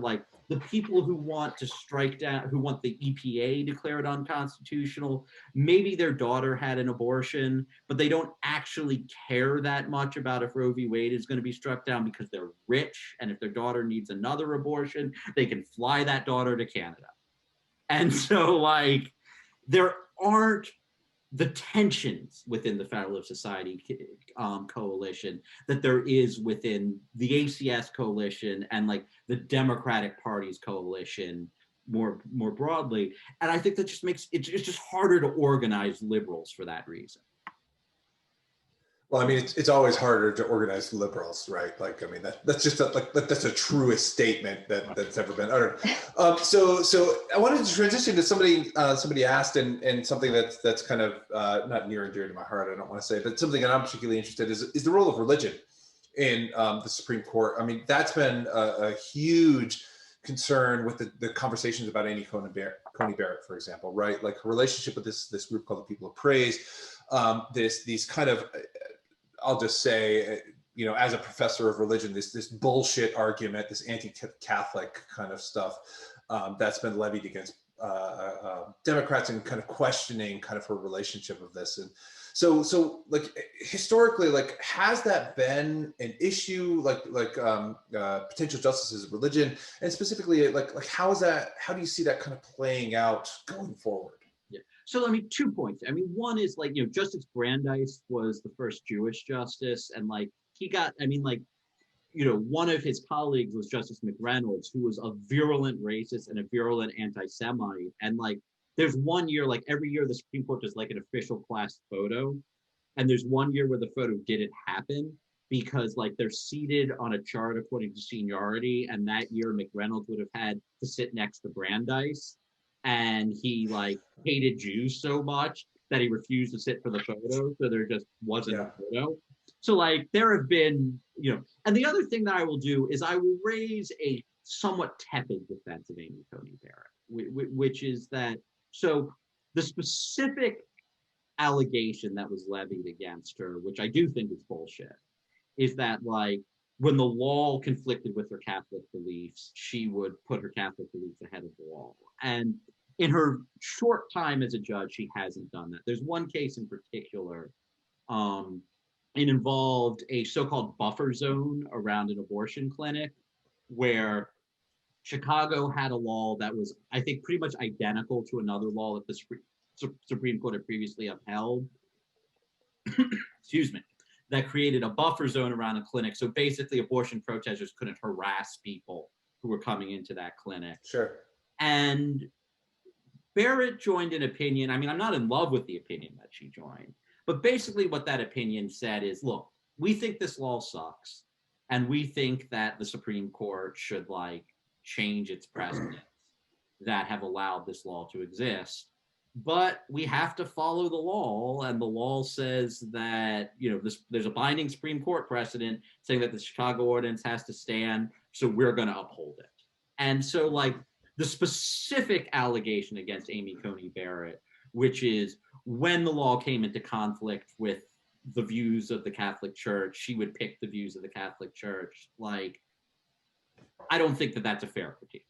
the people who want to strike down, who want the EPA declared unconstitutional, maybe their daughter had an abortion, but they don't actually care that much about if Roe v. Wade is going to be struck down because they're rich, and if their daughter needs another abortion, they can fly that daughter to Canada. And so there aren't the tensions within the Federalist Society coalition that there is within the ACS coalition and the Democratic Party's coalition more broadly. And I think that just makes it's just harder to organize liberals for that reason. Well, I mean, it's always harder to organize liberals, right? That's just that's a truest statement that's ever been uttered. So I wanted to transition to somebody asked, and something that's kind of not near and dear to my heart, I don't want to say, but something that I'm particularly interested in is the role of religion in the Supreme Court. I mean, that's been a huge concern with the conversations about Amy Coney Barrett, for example, right? Her relationship with this group called the People of Praise. These kind of, I'll just say, as a professor of religion, this bullshit argument, this anti-Catholic kind of stuff that's been levied against Democrats, and kind of questioning kind of her relationship of this. And so historically, has that been an issue, potential justices of religion, and specifically how do you see that kind of playing out going forward? Yeah. So, I mean, 2 points. I mean, one is Justice Brandeis was the first Jewish justice, and he got, one of his colleagues was Justice McReynolds, who was a virulent racist and a virulent anti-Semite. And there's 1 year, every year the Supreme Court does an official class photo. And there's 1 year where the photo didn't happen because they're seated on a chart according to seniority. And that year McReynolds would have had to sit next to Brandeis. And he hated Jews so much that he refused to sit for the photo. So there just wasn't a photo. So there have been, and the other thing that I will do is I will raise a somewhat tepid defense of Amy Coney Barrett, which is that, so the specific allegation that was levied against her, which I do think is bullshit, is that when the law conflicted with her Catholic beliefs, she would put her Catholic beliefs ahead of the law. And in her short time as a judge, she hasn't done that. There's one case in particular. It involved a so-called buffer zone around an abortion clinic where Chicago had a law that was, I think, pretty much identical to another law that the Supreme Court had previously upheld, excuse me, that created a buffer zone around a clinic. So basically abortion protesters couldn't harass people who were coming into that clinic. Sure. And Barrett joined an opinion. I mean, I'm not in love with the opinion that she joined, but basically what that opinion said is, look, we think this law sucks, and we think that the Supreme Court should like change its precedents that have allowed this law to exist. But we have to follow the law, and the law says that, you know, there's a binding Supreme Court precedent saying that the Chicago ordinance has to stand, so we're going to uphold it. And so, like, the specific allegation against Amy Coney Barrett, which is when the law came into conflict with the views of the Catholic Church, she would pick the views of the Catholic Church. Like, I don't think that that's a fair critique.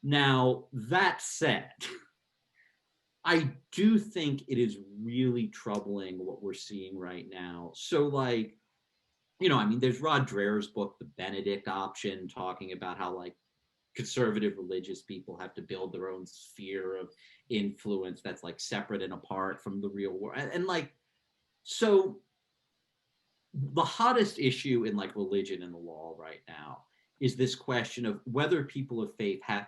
Now, that said, I do think it is really troubling what we're seeing right now. So, like, you know, I mean, there's Rod Dreher's book, The Benedict Option, talking about how, like, conservative religious people have to build their own sphere of influence that's, like, separate and apart from the real world. And like, so the hottest issue in, like, religion and the law right now is this question of whether people of faith have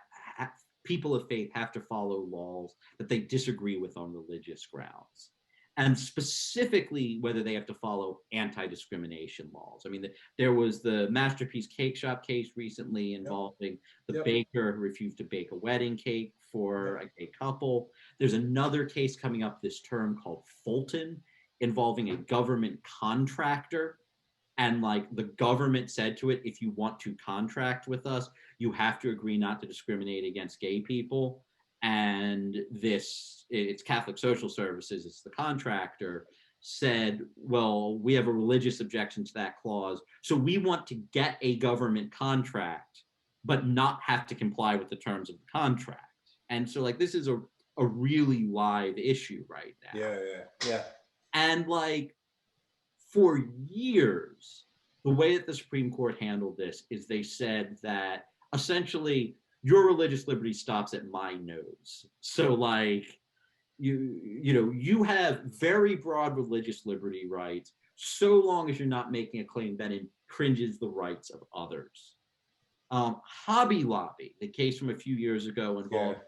to follow laws that they disagree with on religious grounds, and specifically whether they have to follow anti-discrimination laws. I mean, there was the Masterpiece Cake Shop case recently involving the baker who refused to bake a wedding cake for a gay couple. There's another case coming up this term called Fulton, involving a government contractor. And like, the government said to it, if you want to contract with us, you have to agree not to discriminate against gay people. And it's Catholic Social Services, it's the contractor, said, well, we have a religious objection to that clause, so we want to get a government contract, but not have to comply with the terms of the contract. And so, like, this is a really live issue right now. Yeah. And like, for years, the way that the Supreme Court handled this is they said that essentially your religious liberty stops at my nose. So like, you have very broad religious liberty rights so long as you're not making a claim that infringes the rights of others. Hobby Lobby, the case from a few years ago involving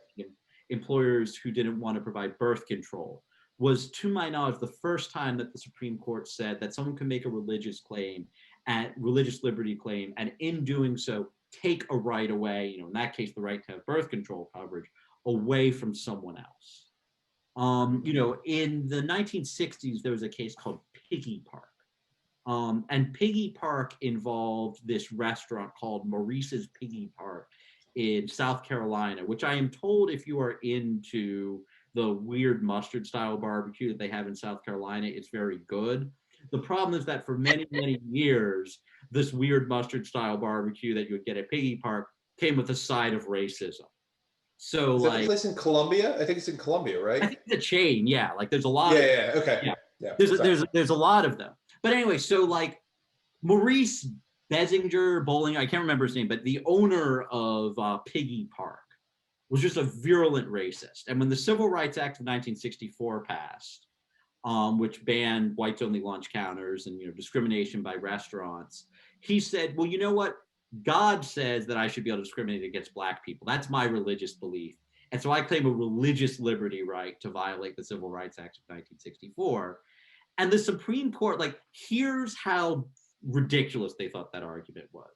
employers who didn't want to provide birth control, was, to my knowledge, the first time that the Supreme Court said that someone can make a religious claim, and religious liberty claim, and in doing so, take a right away, in that case, the right to have birth control coverage, away from someone else. In the 1960s, there was a case called Piggy Park. And Piggy Park involved this restaurant called Maurice's Piggy Park in South Carolina, which I am told, if you are into the weird mustard style barbecue that they have in South Carolina, it's very good. The problem is that for many, many years, this weird mustard style barbecue that you would get at Piggy Park came with a side of racism. So, is that the place in Columbia? I think it's in Columbia, right? I think it's a chain, yeah. Like, there's a lot okay. There's a lot of them. But anyway, so like, Maurice Bessinger Bowling, I can't remember his name, but the owner of Piggy Park was just a virulent racist. And when the Civil Rights Act of 1964 passed, which banned whites-only lunch counters and discrimination by restaurants, he said, well, you know what? God says that I should be able to discriminate against Black people. That's my religious belief. And so I claim a religious liberty right to violate the Civil Rights Act of 1964. And the Supreme Court, like, here's how ridiculous they thought that argument was.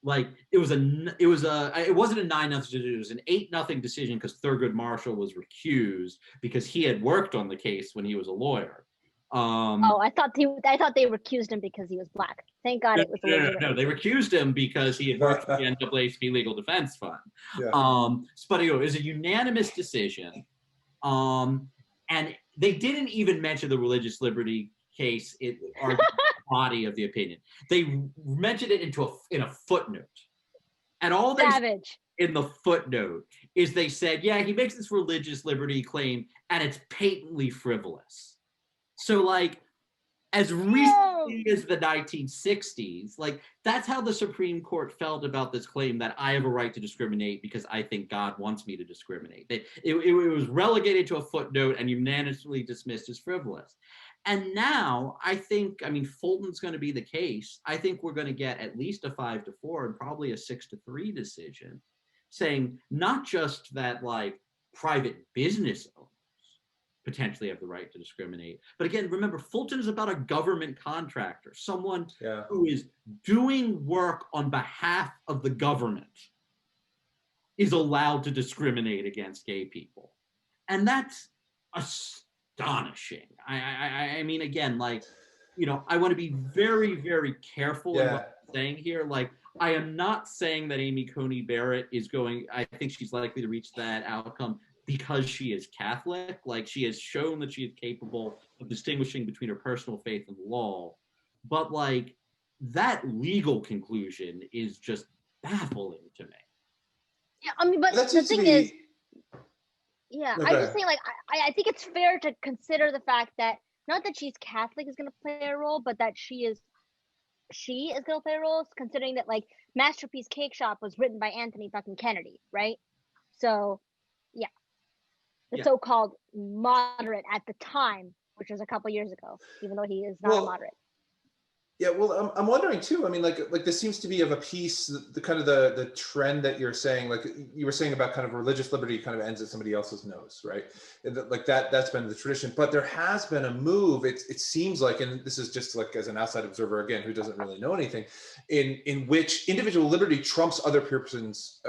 Like, it wasn't a 9-0 decision, it was an 8-0 decision because Thurgood Marshall was recused because he had worked on the case when he was a lawyer. I thought they recused him because he was Black. Thank God it was no, they recused him because he had worked for the NAACP Legal Defense Fund. But it was a unanimous decision. And they didn't even mention the religious liberty case or body of the opinion. They mentioned it in a footnote. And all they said in the footnote is they said, yeah, he makes this religious liberty claim and it's patently frivolous. So like, as recently is the 1960s. Like, that's how the Supreme Court felt about this claim that I have a right to discriminate because I think God wants me to discriminate. It was relegated to a footnote and unanimously dismissed as frivolous. And now I think, I mean, Fulton's going to be the case. I think we're going to get at least a 5-4 and probably a 6-3 decision saying not just that, like, private business owners potentially have the right to discriminate. But again, remember, Fulton is about a government contractor, someone who is doing work on behalf of the government is allowed to discriminate against gay people. And that's astonishing. I mean, again, like, you know, I want to be very, very careful in what I'm saying here. Like, I am not saying that Amy Coney Barrett is going, I think she's likely to reach that outcome because she is Catholic. Like, she has shown that she is capable of distinguishing between her personal faith and law. But, like, that legal conclusion is just baffling to me. Yeah, I mean, but the thing is, yeah, I just think, like, I think it's fair to consider the fact that not that she's Catholic is going to play a role, but that she is going to play a role, considering that, like, Masterpiece Cake Shop was written by Anthony fucking Kennedy, right? So, yeah. The so-called moderate at the time, which was a couple years ago, even though he is not a moderate. Yeah, well, I'm wondering too. I mean, like this seems to be of a piece, the kind of the trend that you're saying, like you were saying about kind of religious liberty kind of ends at somebody else's nose, right? And like that's been the tradition. But there has been a move. It seems like, and this is just like as an outside observer again, who doesn't really know anything, in which individual liberty trumps other people's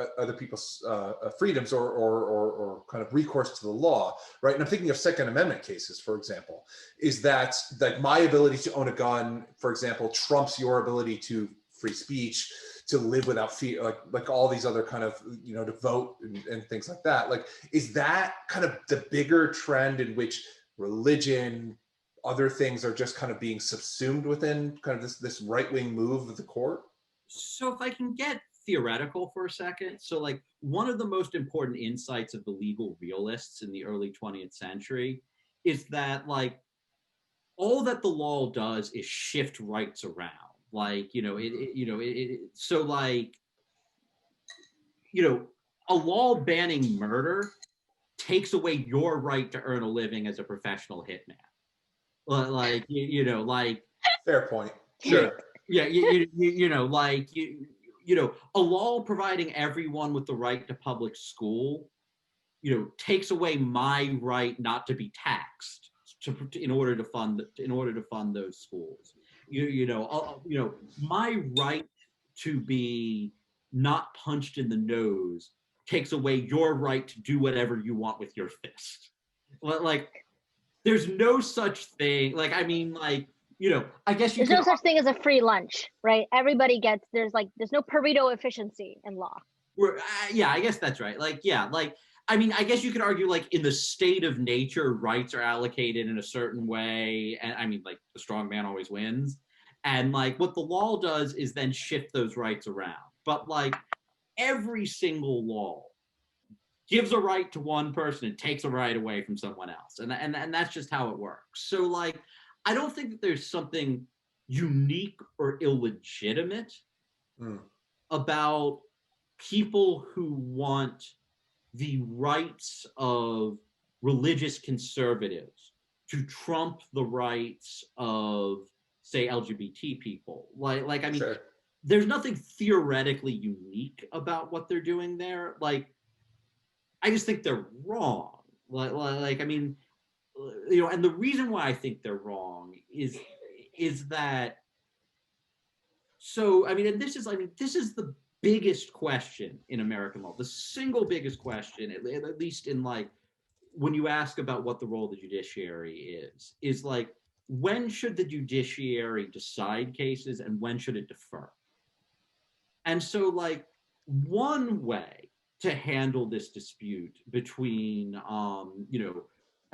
freedoms or kind of recourse to the law, right? And I'm thinking of Second Amendment cases, for example, is that my ability to own a gun, for example, trumps your ability to free speech, to live without fear, like all these other kind of, you know, to vote and things like that. Like, is that kind of the bigger trend in which religion, other things are just kind of being subsumed within kind of this right-wing move of the court? So if I can get theoretical for a second, so like one of the most important insights of the legal realists in the early 20th century is that, like, all that the law does is shift rights around. Like, you know, so like, you know, a law banning murder takes away your right to earn a living as a professional hitman. Like, you know, like. Fair point. Sure. Yeah, you know, like, you know, a law providing everyone with the right to public school, you know, takes away my right not to be taxed in order to fund those schools. You know, my right to be not punched in the nose takes away your right to do whatever you want with your fist. Like, there's no such thing. Like, I mean, like, you know, I guess there's no such thing as a free lunch, right? Everybody gets, there's no Pareto efficiency in law. Yeah, I guess that's right. Like, yeah, like, I mean, I guess you could argue, like, in the state of nature, rights are allocated in a certain way. And I mean, like, the strong man always wins. And, like, what the law does is then shift those rights around. But, like, every single law gives a right to one person and takes a right away from someone else. And that's just how it works. So, like, I don't think that there's something unique or illegitimate about people who want the rights of religious conservatives to trump the rights of, say, LGBT people. Like I mean, sure. There's nothing theoretically unique about what they're doing there. Like, I just think they're wrong. Like I mean, you know, and the reason why I think they're wrong is that, so, I mean, and this is the biggest question in American law, the single biggest question, at least in, like, when you ask about what the role of the judiciary is like, when should the judiciary decide cases and when should it defer? And so, like, one way to handle this dispute between, you know,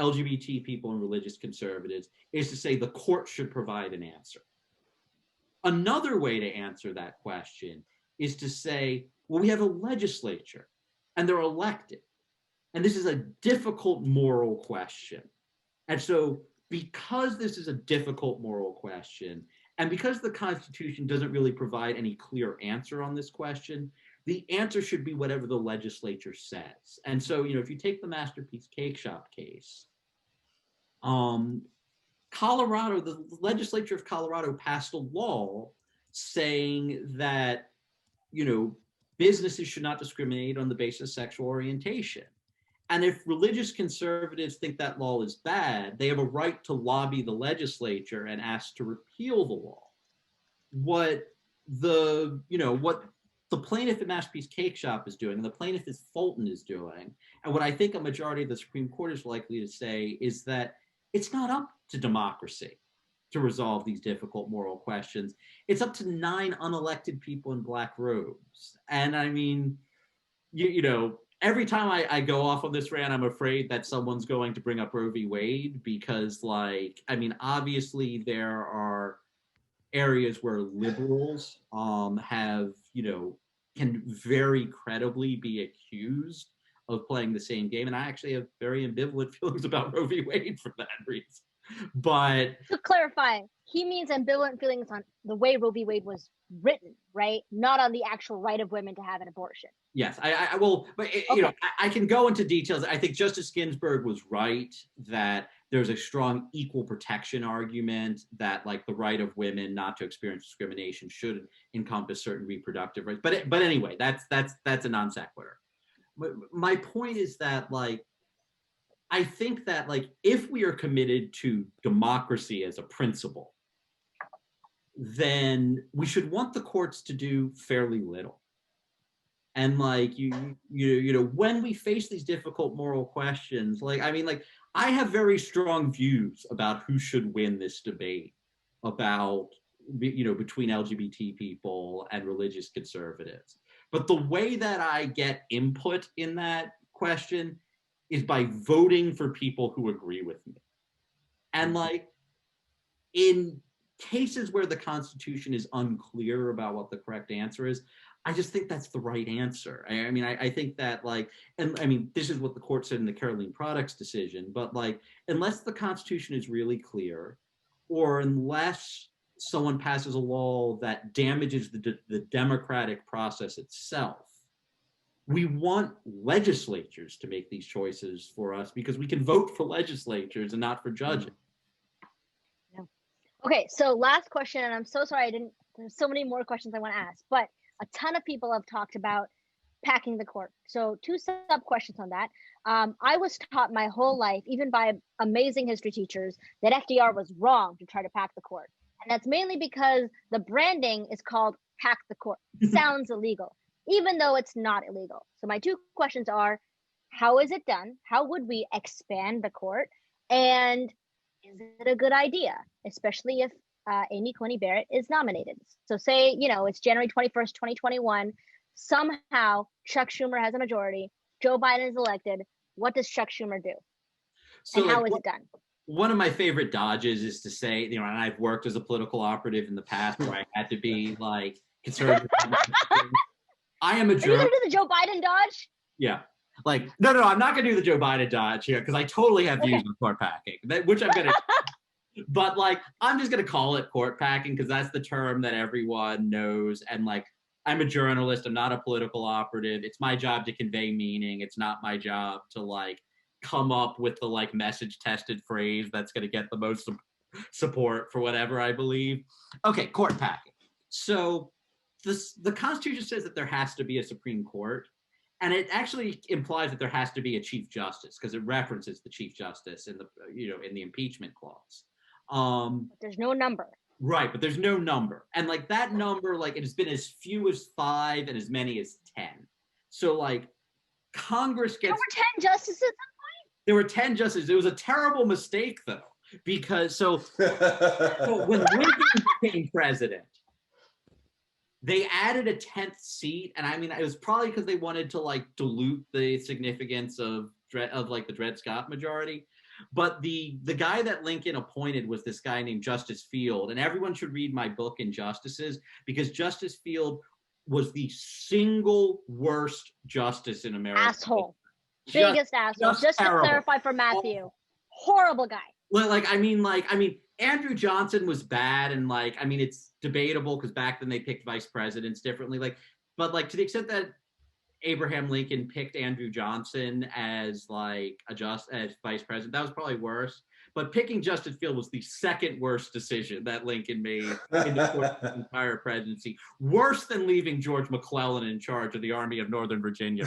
LGBT people and religious conservatives is to say the court should provide an answer. Another way to answer that question is to say, well, we have a legislature and they're elected. And this is a difficult moral question. And so because this is a difficult moral question And because the Constitution doesn't really provide any clear answer on this question, the answer should be whatever the legislature says. And so, if you take the Masterpiece Cake Shop case, Colorado, the legislature of Colorado passed a law saying that, businesses should not discriminate on the basis of sexual orientation. And if religious conservatives think that law is bad, they have a right to lobby the legislature and ask to repeal the law. What the plaintiff at Masterpiece Cake Shop is doing, and the plaintiff at Fulton is doing, and what I think a majority of the Supreme Court is likely to say is that it's not up to democracy to resolve these difficult moral questions. It's up to 9 unelected people in black robes. And I mean, every time I go off on this rant, I'm afraid that someone's going to bring up Roe v. Wade because, obviously there are areas where liberals can very credibly be accused of playing the same game. And I actually have very ambivalent feelings about Roe v. Wade for that reason. But to clarify, he means ambivalent feelings on the way Roe v. Wade was written, right? Not on the actual right of women to have an abortion. Yes, I will, but I can go into details. I think Justice Ginsburg was right that there's a strong equal protection argument that the right of women not to experience discrimination should encompass certain reproductive rights. But anyway, that's a non sequitur. My point is that I think that if we are committed to democracy as a principle, then we should want the courts to do fairly little. And when we face these difficult moral questions, I have very strong views about who should win this debate about, between LGBT people and religious conservatives. But the way that I get input in that question is by voting for people who agree with me. And in cases where the Constitution is unclear about what the correct answer is, I just think that's the right answer. I think that this is what the court said in the Caroline Products decision, but unless the Constitution is really clear, or unless someone passes a law that damages the democratic process itself, we want legislatures to make these choices for us because we can vote for legislatures and not for judges. Yeah. Okay, so last question, and I'm so sorry there's so many more questions I want to ask, but a ton of people have talked about packing the court. So 2 sub questions on that. I was taught my whole life, even by amazing history teachers, that FDR was wrong to try to pack the court. And that's mainly because the branding is called pack the court. Sounds illegal, even though it's not illegal. So my 2 questions are, how is it done? How would we expand the court? And is it a good idea, especially if Amy Coney Barrett is nominated? So say, it's January 21st, 2021. Somehow Chuck Schumer has a majority. Joe Biden is elected. What does Chuck Schumer do? And how is it done? One of my favorite dodges is to say, and I've worked as a political operative in the past where I had to be conservative. I am a journalist. Are you going to do the Joe Biden dodge? Yeah. No, I'm not going to do the Joe Biden dodge here because I totally have views on court packing, which I'm going to. But I'm just going to call it court packing because that's the term that everyone knows. And I'm a journalist. I'm not a political operative. It's my job to convey meaning. It's not my job to come up with the message tested phrase that's going to get the most support for whatever I believe. Okay, court packing. So the Constitution says that there has to be a Supreme Court. And it actually implies that there has to be a Chief Justice because it references the Chief Justice in the impeachment clause. There's no number. Right, but there's no number. And that number, it has been as few as 5 and as many as 10. So Congress gets. There were 10 justices at some point? There were 10 justices. It was a terrible mistake though, because so when Lincoln became president, they added a 10th seat, and it was probably because they wanted to dilute the significance of the Dred Scott majority. But the guy that Lincoln appointed was this guy named Justice Field, and everyone should read my book Injustices because Justice Field was the single worst justice in America. Asshole, biggest asshole. Just to clarify for Matthew, horrible guy. Well, Andrew Johnson was bad, and like, I mean, it's debatable because back then they picked vice presidents differently. Like, but like to the extent that Abraham Lincoln picked Andrew Johnson as like as vice president, that was probably worse. But picking Justin Field was the second worst decision that Lincoln made in the course of his entire presidency. Worse than leaving George McClellan in charge of the Army of Northern Virginia.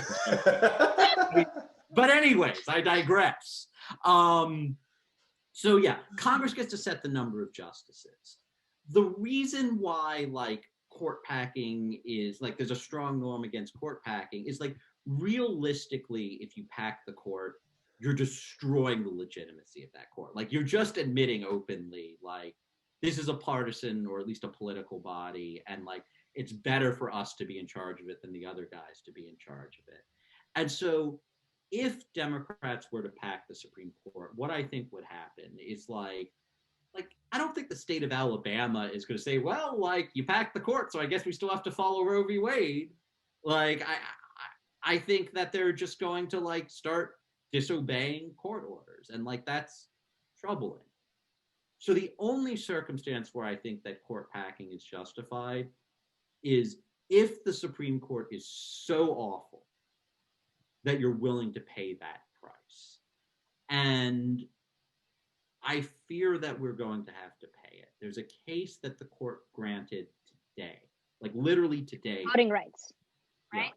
But anyways, I digress. So yeah, Congress gets to set the number of justices. The reason why like court packing is like there's a strong norm against court packing is like realistically, if you pack the court, you're destroying the legitimacy of that court. Like you're just admitting openly, like this is a partisan or at least a political body, and like it's better for us to be in charge of it than the other guys to be in charge of it. And so if Democrats were to pack the Supreme Court, what I think would happen is like I don't think the state of Alabama is going to say, well, like you packed the court, so I guess we still have to follow Roe v. Wade. Like I think that they're just going to like start disobeying court orders, and like that's troubling. So the only circumstance where I think that court packing is justified is if the Supreme Court is so awful that you're willing to pay that price. And I fear that we're going to have to pay it. There's a case that the court granted today, like literally today. Voting rights, right?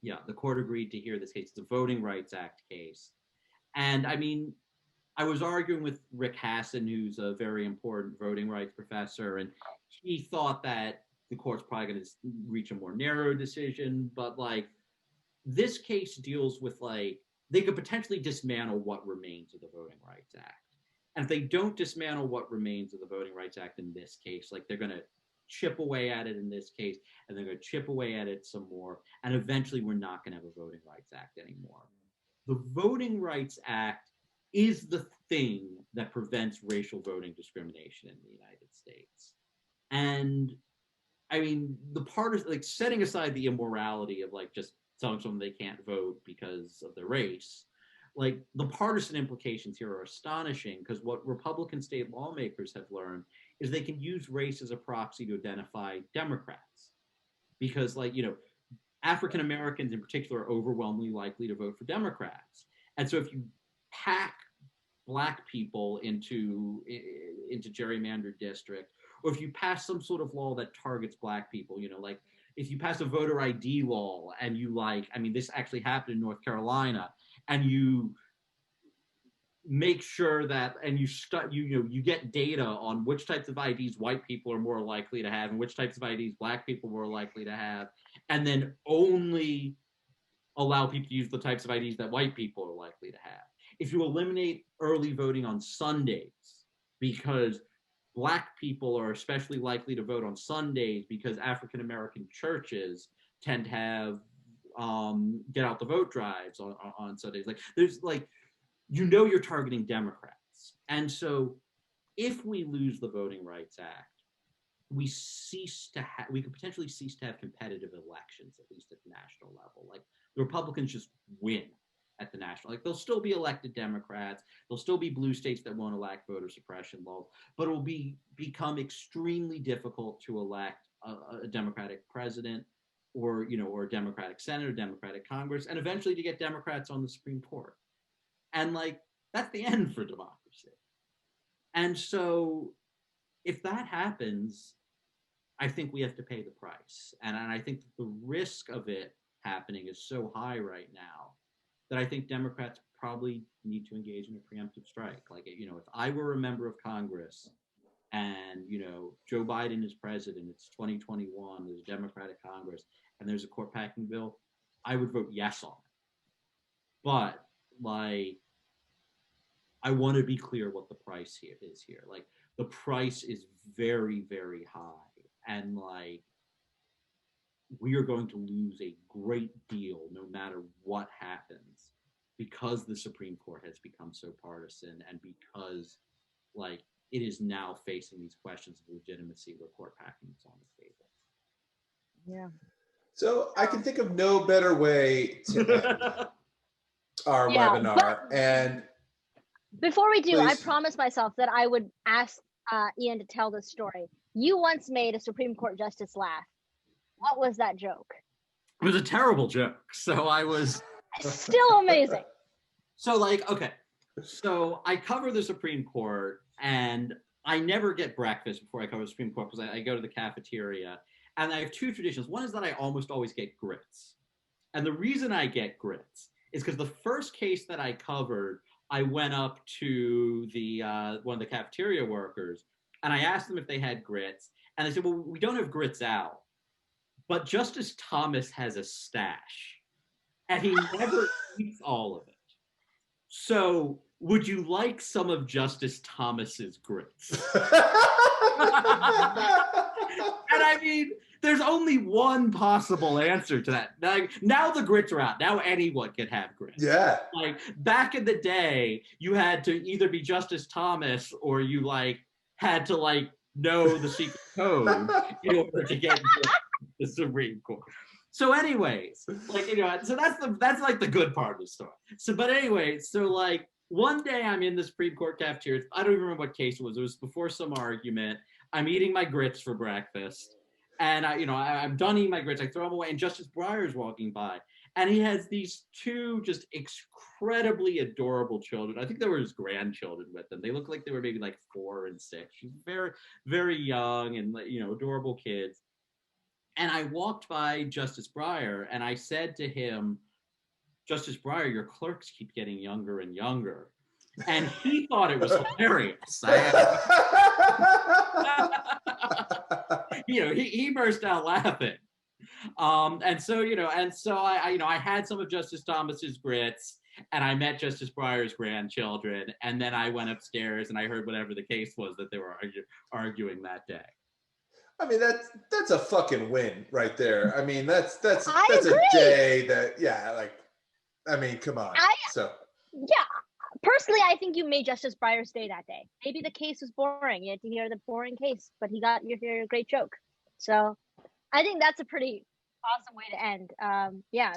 Yeah, the court agreed to hear this case. It's a Voting Rights Act case. And I mean, I was arguing with Rick Hassan, who's a very important voting rights professor, and he thought that the court's probably going to reach a more narrow decision, but like this case deals with like, they could potentially dismantle what remains of the Voting Rights Act. And if they don't dismantle what remains of the Voting Rights Act in this case, like they're going to chip away at it in this case, and they're going to chip away at it some more, and eventually we're not going to have a Voting Rights Act anymore. The Voting Rights Act is the thing that prevents racial voting discrimination in the United States. And I mean, the part is like setting aside the immorality of like just telling someone they can't vote because of their race, like the partisan implications here are astonishing, because what Republican state lawmakers have learned is they can use race as a proxy to identify Democrats, because like, you know, African Americans in particular are overwhelmingly likely to vote for Democrats. And so if you pack Black people into gerrymandered districts, or if you pass some sort of law that targets Black people, you know, like if you pass a voter ID law and you like, I mean, this actually happened in North Carolina, and you make sure that, and you get data on which types of IDs white people are more likely to have and which types of IDs Black people are more likely to have, and then only allow people to use the types of IDs that white people are likely to have. If you eliminate early voting on Sundays, because Black people are especially likely to vote on Sundays because African American churches tend to have get out the vote drives on Sundays. Like there's like, you know, you're targeting Democrats. And so if we lose the Voting Rights Act, we could potentially cease to have competitive elections, at least at the national level. Like the Republicans just win at the national, like there'll still be elected Democrats, there'll still be blue states that won't elect voter suppression laws, but it will become extremely difficult to elect a Democratic president, or, you know, or a Democratic Senate, or Democratic Congress, and eventually to get Democrats on the Supreme Court. And like, that's the end for democracy. And so if that happens, I think we have to pay the price. And I think the risk of it happening is so high right now that I think Democrats probably need to engage in a preemptive strike. Like, you know, if I were a member of Congress and, you know, Joe Biden is president, it's 2021, there's a Democratic Congress, and there's a court packing bill, I would vote yes on it. But like, I want to be clear what the price here is here. Like the price is very, very high. And like, we are going to lose a great deal no matter what happens, because the Supreme Court has become so partisan, and because like it is now facing these questions of legitimacy where court packing is on the table. Yeah. So I can think of no better way to end our webinar. And before we do, I please. promised myself that I would ask Ian to tell this story. You once made a Supreme Court justice laugh. What was that joke? It was a terrible joke. So I was still amazing. So like, okay. So I cover the Supreme Court and I never get breakfast before I cover the Supreme Court because I go to the cafeteria. And I have two traditions. One is that I almost always get grits. And the reason I get grits is because the first case that I covered, I went up to the one of the cafeteria workers and I asked them if they had grits. And they said, well, we don't have grits out, but Justice Thomas has a stash and he never eats all of it. So would you like some of Justice Thomas's grits? And I mean, there's only one possible answer to that. Now the grits are out. Now anyone can have grits. Yeah. Like back in the day, you had to either be Justice Thomas or you like had to like know the secret code in order to get the Supreme Court. So anyways, like, you know, so that's like the good part of the story. So, but anyway, so like one day I'm in the Supreme Court cafeteria. I don't even remember what case it was. It was before some argument. I'm eating my grits for breakfast. And I'm done eating my grits. I throw them away and Justice Breyer's walking by. And he has these two just incredibly adorable children. I think they were his grandchildren with them. They look like they were maybe like 4 and 6. She's very, very young and, you know, adorable kids. And I walked by Justice Breyer and I said to him, Justice Breyer, your clerks keep getting younger and younger. And he thought it was hilarious. He burst out laughing. And so I had some of Justice Thomas's grits and I met Justice Breyer's grandchildren. And then I went upstairs and I heard whatever the case was that they were arguing that day. I mean, that's a fucking win right there. I mean, that's I a agree. day that, yeah, like, I mean, come on. Personally, I think you made Justice Breyer's day that day. Maybe the case was boring. You had to hear the boring case, but he got you hear a great joke. So I think that's a pretty awesome way to end.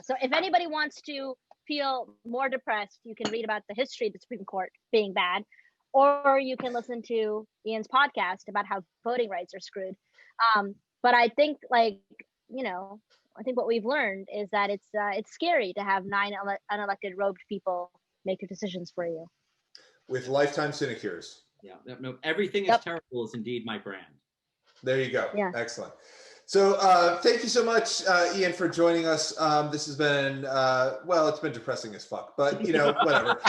So if anybody wants to feel more depressed, you can read about the history of the Supreme Court being bad, or you can listen to Ian's podcast about how voting rights are screwed. But I think, I think what we've learned is that it's scary to have 9 unelected robed people make your decisions for you. With lifetime sinecures. Yeah, no, everything is terrible is indeed my brand. There you go. Yeah. Excellent. So thank you so much, Ian, for joining us. This has been, it's been depressing as fuck, but, whatever.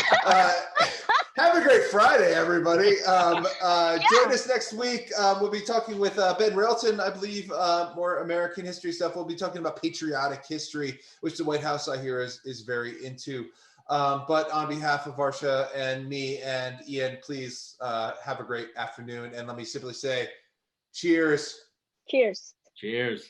Have a great Friday, everybody. Join us next week. We'll be talking with Ben Railton, I believe, more American history stuff. We'll be talking about patriotic history, which the White House, I hear, is very into. But on behalf of Varsha and me and Ian, please have a great afternoon. And let me simply say, cheers. Cheers. Cheers.